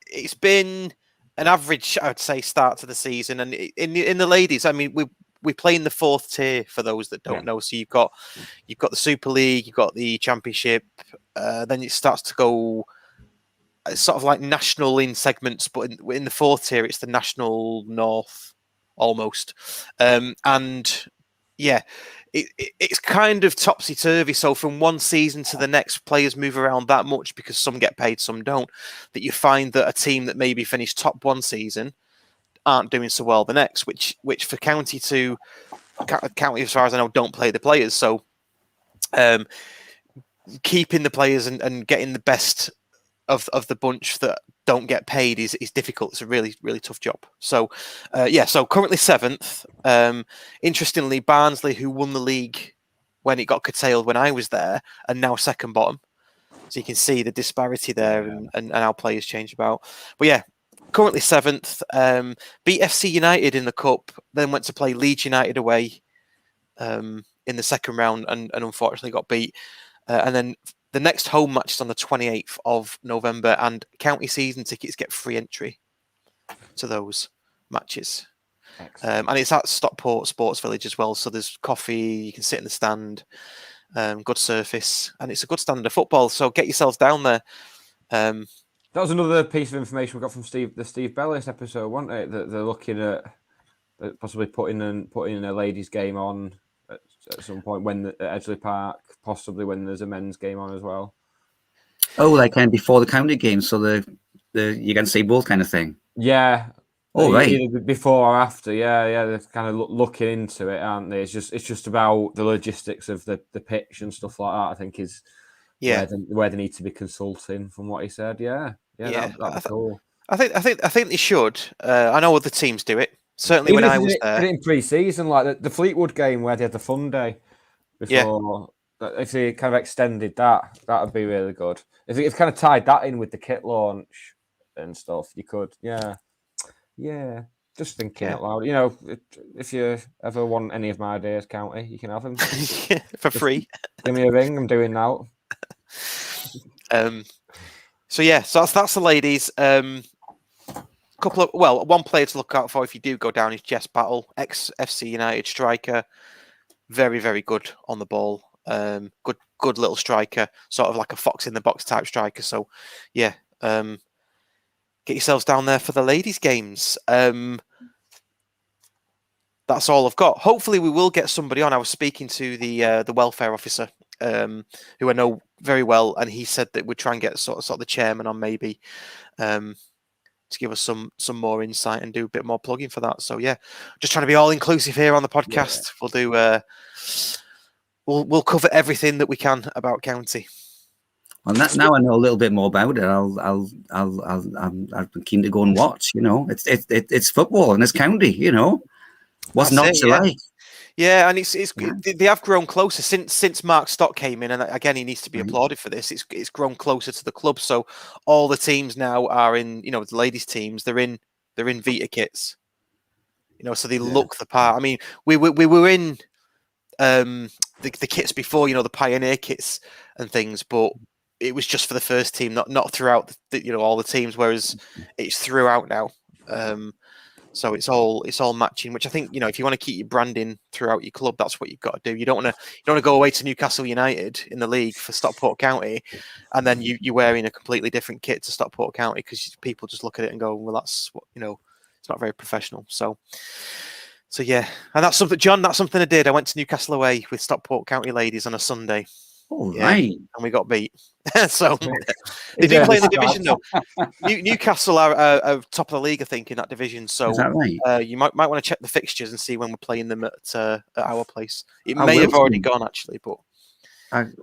It's been an average, I'd say, start to the season, and in the ladies, I mean, we play in the 4th tier for those that don't know. So you've got the Super League, you've got the Championship, then it starts to go sort of like national in segments, but in the 4th tier, it's the National North almost, and yeah. It's kind of topsy-turvy. So from one season to the next, players move around that much because some get paid, some don't. That you find that a team that maybe finished top one season aren't doing so well the next, which for county, as far as I know, don't play the players. So keeping the players and getting the best of the bunch that don't get paid is difficult. It's a really, really tough job. So, so currently 7th. Interestingly, Barnsley, who won the league when it got curtailed when I was there, and now second bottom. So you can see the disparity there and how players change about. But yeah, currently 7th. Beat FC United in the cup, then went to play Leeds United away in the second round and unfortunately got beat. And then the next home match is on the 28th of November, and county season tickets get free entry to those matches. And it's at Stockport Sports Village as well. So there's coffee, you can sit in the stand, good surface, and it's a good standard of football. So get yourselves down there.
That was another piece of information we got from the Steve Bellis episode, wasn't it? That they're looking at possibly putting in a ladies' game on at some point at Edgeley Park, possibly when there's a men's game on as well.
Oh, like kind of before the county game, so the you can see both kind of thing.
Yeah.
Oh, right.
Either before or after, yeah. They're kind of looking into it, aren't they? It's just about the logistics of the pitch and stuff like that. I think is where they need to be consulting, from what he said. Yeah. That'd be cool.
I think they should. I know other teams do it. Certainly,
Even
when
if
I was there,
in pre-season, like the Fleetwood game where they had the fun day before. Yeah. If they kind of extended that would be really good. If they kind of tied that in with the kit launch and stuff, you could. Yeah, just thinking out loud. You know, if you ever want any of my ideas, County, you can have them
for free.
Give me a ring. I'm doing now.
So that's the ladies. One player to look out for if you do go down is Jess Battle, ex-FC United striker. Very, very good on the ball. Good little striker, sort of like a fox in the box type striker. So, yeah. Get yourselves down there for the ladies' games. That's all I've got. Hopefully, we will get somebody on. I was speaking to the welfare officer, who I know very well, and he said that we'd try and get sort of the chairman on maybe to give us some more insight and do a bit more plugging for that. So yeah, just trying to be all inclusive here on the podcast. Yeah. We'll do. We'll cover everything that we can about county.
Well, now I know a little bit more about it. I'm keen to go and watch. You know, it's football and it's county. You know, what's not to like?
Yeah, and they have grown closer since Mark Stock came in, and again he needs to be applauded for this. It's grown closer to the club, so all the teams now are in. You know, the ladies' teams they're in Vita kits. You know, so they look the part. I mean, we were in the kits before. You know, the Pioneer kits and things, but it was just for the first team, not throughout all the teams. Whereas it's throughout now. So it's all matching, which I think, if you want to keep your branding throughout your club, that's what you've got to do. You don't want to go away to Newcastle United in the league for Stockport County, and then you're wearing a completely different kit to Stockport County because people just look at it and go, well, that's what it's not very professional. So yeah, and that's something I did. I went to Newcastle away with Stockport County ladies on a Sunday.
Oh, right.
And we got beat. So they do play in the division, though. Newcastle are top of the league, I think, in that division. So
is that right?
You might want to check the fixtures and see when we're playing them at our place. It may have already gone, actually, but
I'd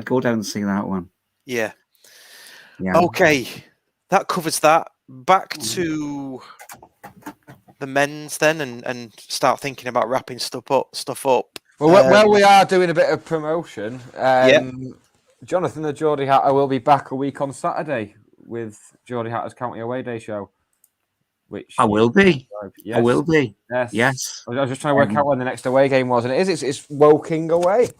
go down and see that one.
Yeah. Okay, that covers that. Back to the men's then, and start thinking about wrapping stuff up.
Well, we are doing a bit of promotion. Jonathan the Geordie Hatter will be back a week on Saturday with Geordie Hatter's County Away Day show. Which
I will be.
Yes.
I will be.
Yes. I was just trying to work out when the next away game was, and it's Woking away.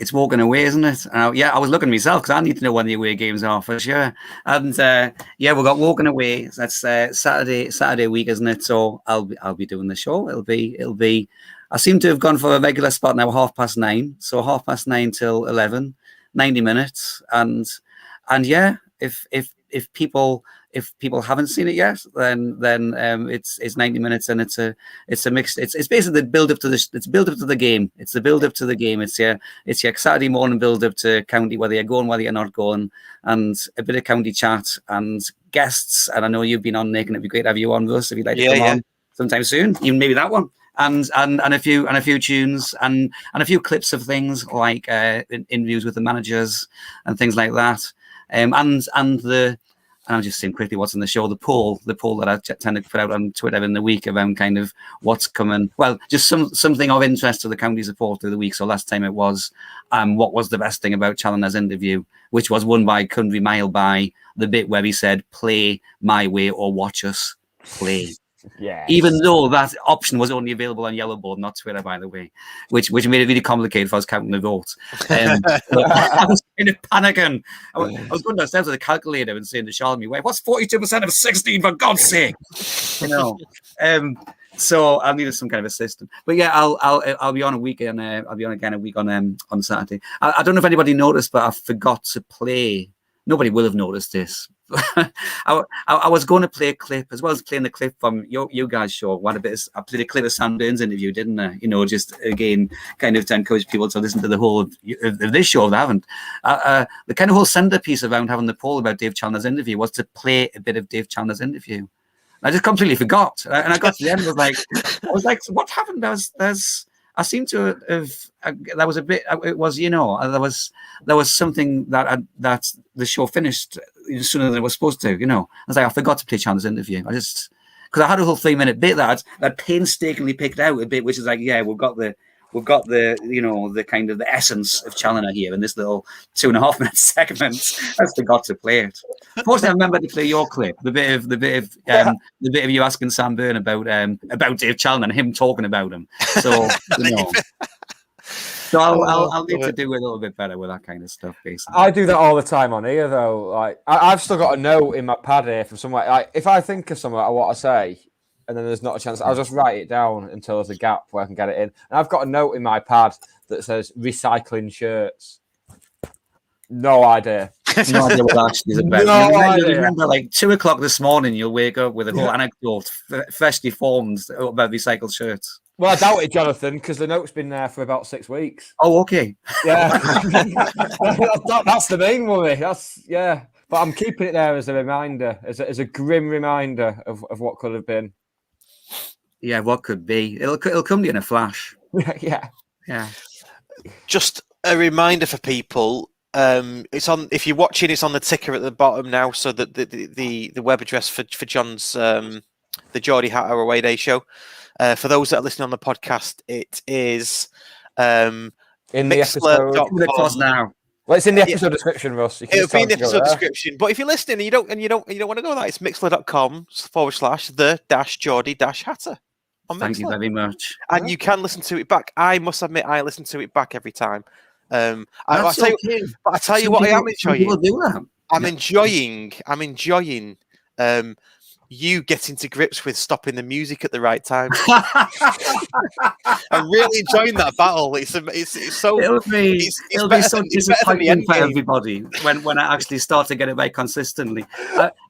It's Woking away, isn't it? I was looking myself because I need to know when the away games are for sure. And we've got Woking away. That's Saturday week, isn't it? So I'll be doing the show. It'll be. I seem to have gone for a regular spot now, 9:30. So 9:30 till 11, 90 minutes. And yeah, if people haven't seen it yet, then it's 90 minutes, and it's a mixed. It's basically the build up to the game. It's the build up to the game. It's your Saturday morning build up to county, whether you're going, whether you're not going, and a bit of county chat and guests. And I know you've been on, Nick, and it'd be great to have you on, Russ, if you'd like to come on sometime soon, even maybe that one. And a few tunes and a few clips of things like interviews with the managers and things like that, and And I'm just seeing quickly what's in the show. The poll that I tend to put out on Twitter in the week around kind of what's coming. Well, just something of interest to the county supporter of the week. So last time it was, what was the best thing about Challoner's interview, which was won by Country Mile by the bit where he said, "Play my way or watch us play."
Yeah.
Even though that option was only available on Yellowboard, not Twitter, by the way, which made it really complicated for us counting the votes. I was kind of panicking. I was going downstairs with a calculator and saying to Charlemagne, "Wait, what's 42% of 16? For God's sake!" So I needed some kind of a system. But yeah, I'll be on a weekend. I'll be on again a week on Saturday. I don't know if anybody noticed, but I forgot to play. Nobody will have noticed this. I was going to play a clip as well as playing the clip from you guys' show. I played a clip of Sam Byrne's interview, didn't I? Just again, kind of to encourage people to listen to the whole of this show if they haven't. The kind of whole centerpiece around having the poll about Dave Challoner's interview was to play a bit of Dave Challoner's interview. I just completely forgot, and I got to the end. I was like, what happened? I seem to have. That was a bit. It was, there was something that the show finished sooner than it was supposed to. I was like, I forgot to play Chandler's interview. Because I had a whole 3-minute bit that painstakingly picked out a bit, which is like, yeah, we've got the the kind of the essence of Challoner here in this little 2.5-minute segment. I forgot to play it. Fortunately, I remember to play your clip, the bit of you asking Sam Byrne about Dave Challoner and him talking about him. So So I'll need to do a little bit better with that kind of stuff, basically.
I do that all the time on here, though. Like I've still got a note in my pad here from somewhere. Like if I think of something I want to say, and then there's not a chance, I'll just write it down until there's a gap where I can get it in. And I've got a note in my pad that says recycling shirts. No idea.
No idea what that actually is about. You remember like 2:00 this morning, you'll wake up with a whole anecdote freshly formed about recycled shirts.
Well, I doubt it, Jonathan, because the note's been there for about 6 weeks.
Oh, okay.
Yeah. That's the main worry. But I'm keeping it there as a reminder, as a grim reminder of what could have been.
Yeah, what could be. It'll come to you in a flash.
Yeah.
Just a reminder for people. It's on. If you're watching, it's on the ticker at the bottom now. So that the web address for John's the Geordie Hatter Away Day show. For those that are listening on the podcast, it is
in the episode
now.
Well, it's in the episode description, Russ.
It'll be in the episode description. But if you're listening and you don't want to go there, it's mixler.com/the-Geordie-Hatter.
Thank you very much.
And you can listen to it back. I must admit, I listen to it back every time. I tell you what, I am enjoying.
People do that.
I'm enjoying. You getting to grips with stopping the music at the right time. I'm really enjoying that battle. It'll be
so disappointing for everybody when I actually start to get it right consistently.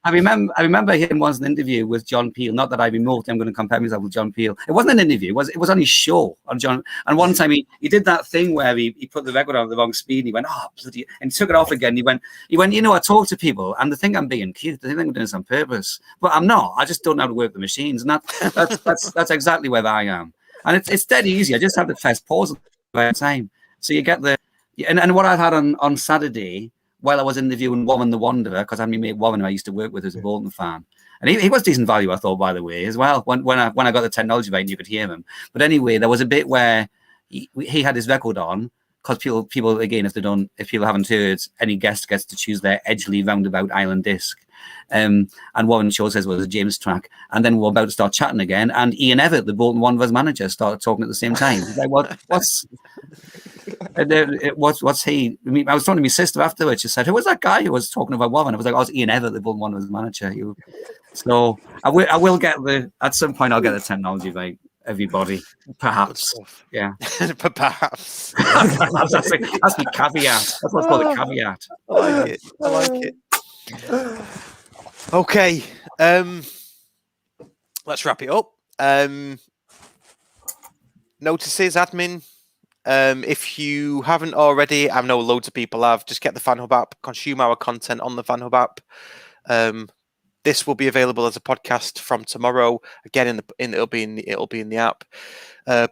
I remember him once in an interview with John Peel. Not that I'm going to compare myself with John Peel. It wasn't an interview. It was on his show on John. And one time he did that thing where he put the record on at the wrong speed. And he went, oh bloody, and took it off again. He went. I talk to people and they think I'm being cute. They think I'm doing this on purpose, but I'm not. I just don't know how to work the machines, and that's exactly where I am. And it's dead easy. I just have to press pause at the right time. So you get and what I had on Saturday while I was interviewing Warren the Wanderer, because I had my mate Warren who I used to work with as a Bolton fan, and he was decent value, I thought, by the way, as well. When I got the technology right, you could hear him. But anyway, there was a bit where he had his record on. Because people again, if people haven't heard, any guest gets to choose their Edgeley Roundabout Island disc. And Warren Shaw says, well, it was a James track. And then we're about to start chatting again. And Ian Everett, the Bolton Wanderers manager, started talking at the same time. He's like, what's he? I was talking to my sister afterwards. She said, who was that guy who was talking about Warren? I was like, oh, it's Ian Everett, the Bolton Wanderers manager. So I will get at some point, I'll get the technology right. Everybody, perhaps, yeah,
perhaps.
that's the caveat. That's what's called a caveat.
I like it. Okay, let's wrap it up. Notices, admin. If you haven't already, I know loads of people have. Just get the FanHub app. Consume our content on the FanHub app. This will be available as a podcast from tomorrow. Again, it'll be in the app.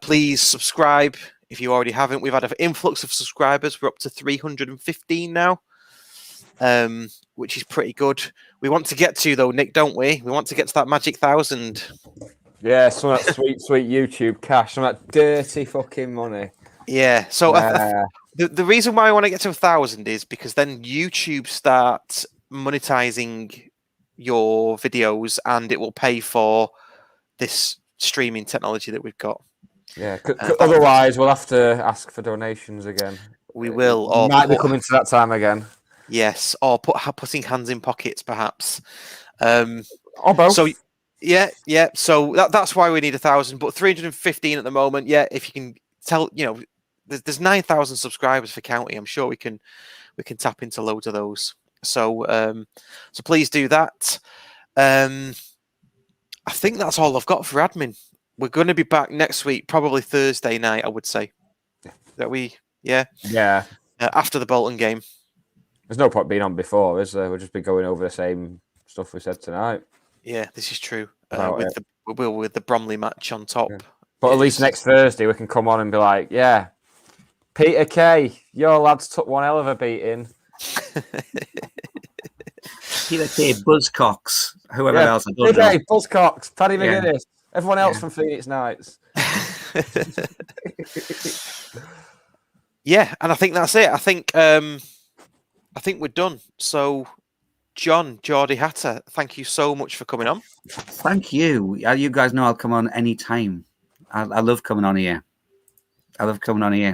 Please subscribe if you already haven't. We've had an influx of subscribers. We're up to 315 now, which is pretty good. we want to get to, though, Nick, don't we? We want to get to that magic 1,000.
Yeah, some of that sweet YouTube cash, some of that dirty fucking money.
Yeah. So the reason why I want to get to 1,000 is because then YouTube starts monetizing your videos, and it will pay for this streaming technology that we've got.
Yeah. Otherwise, we'll have to ask for donations again.
We will.
Or might be coming to that time again.
Yes, or putting hands in pockets, perhaps.
Or both.
So, yeah. So that's why we need 1,000, but 315 at the moment. Yeah, if you can tell, there's 9,000 subscribers for county. I'm sure we can tap into loads of those. So, so please do that. I think that's all I've got for admin. We're going to be back next week, probably Thursday night, I would say. Yeah. After the Bolton game.
There's no point being on before, is there? We'll just be going over the same stuff we said tonight.
Yeah, this is true. With the Bromley match on top. Yeah.
But at least next Thursday we can come on and be like, yeah, Peter Kay, your lads took one hell of a beating.
Peter Kay, Buzzcocks, whoever else. I don't know.
Buzzcocks, Paddy McGuinness, everyone else from Phoenix Knights.
Yeah, and I think that's it. I think we're done. So, John Geordie Hatter, thank you so much for coming on.
Thank you. You guys know I'll come on anytime. I love coming on here.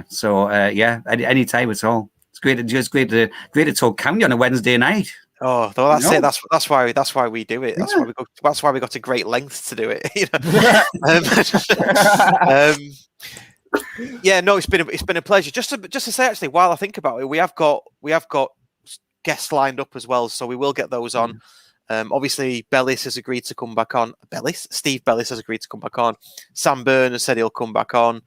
So any time at all. It's great to talk county on a Wednesday night.
Oh, well, that's it. That's why we do it. That's why we got to great lengths to do it. Yeah, no, it's been a pleasure. Just to say, actually, while I think about it, we have got guests lined up as well, so we will get those on. Obviously, Bellis has agreed to come back on. Steve Bellis has agreed to come back on. Sam Byrne has said he'll come back on,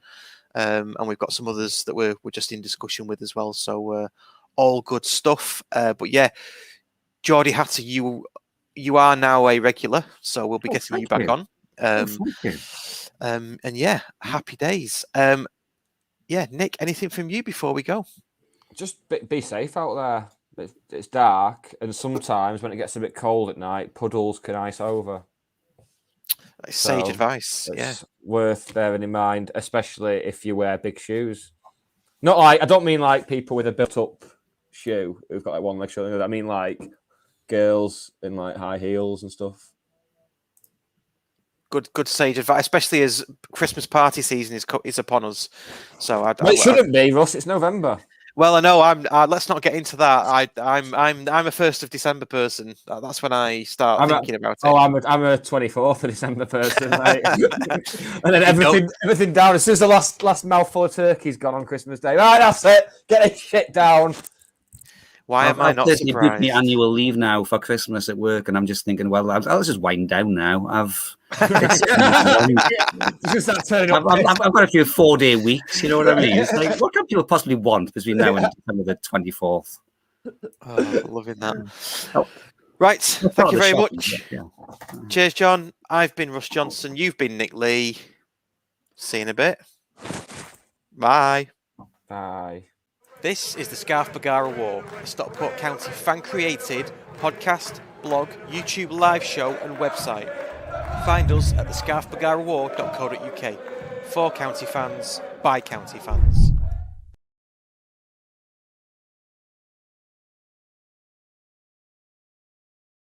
and we've got some others that we're just in discussion with as well. So all good stuff. But yeah, Geordie Hatter, you are now a regular, so we'll be getting you back on.
Thank you.
And yeah, happy days. Yeah, Nick, anything from you before we go?
Just be safe out there. It's dark, and sometimes when it gets a bit cold at night, puddles can ice over.
That's sage advice.
It's worth bearing in mind, especially if you wear big shoes. Not like, I don't mean like people with a built-up shoe who've got like one leg shorter than the other. I mean like girls in like high heels and stuff.
Good sage advice, especially as Christmas party season is upon us. So
it shouldn't be, Russ. It's November.
Well, I know. Let's not get into that. I'm a 1st of December person. That's when I start thinking about it.
Oh, I'm a 24th of December person, mate. And then everything down. As soon as the last mouthful of turkey's gone on Christmas Day, right, that's it. Get this shit down.
Why am I not surprised?
I've booked my annual leave now for Christmas at work, and I'm just thinking, well, I'll just wind down now. I've got a few 4-day weeks, you know what I mean? It's like, what can people possibly want between now and December the 24th?
Oh, loving that. Right, thank you very much. Yeah. Cheers, John. I've been Russ Johnson. You've been Nick Lee. See you in a bit. Bye.
Bye.
This is the Scarf Bergara War, a Stockport County fan-created podcast, blog, YouTube live show and website. Find us at thescarfbergarawar.co.uk. For county fans, by county fans.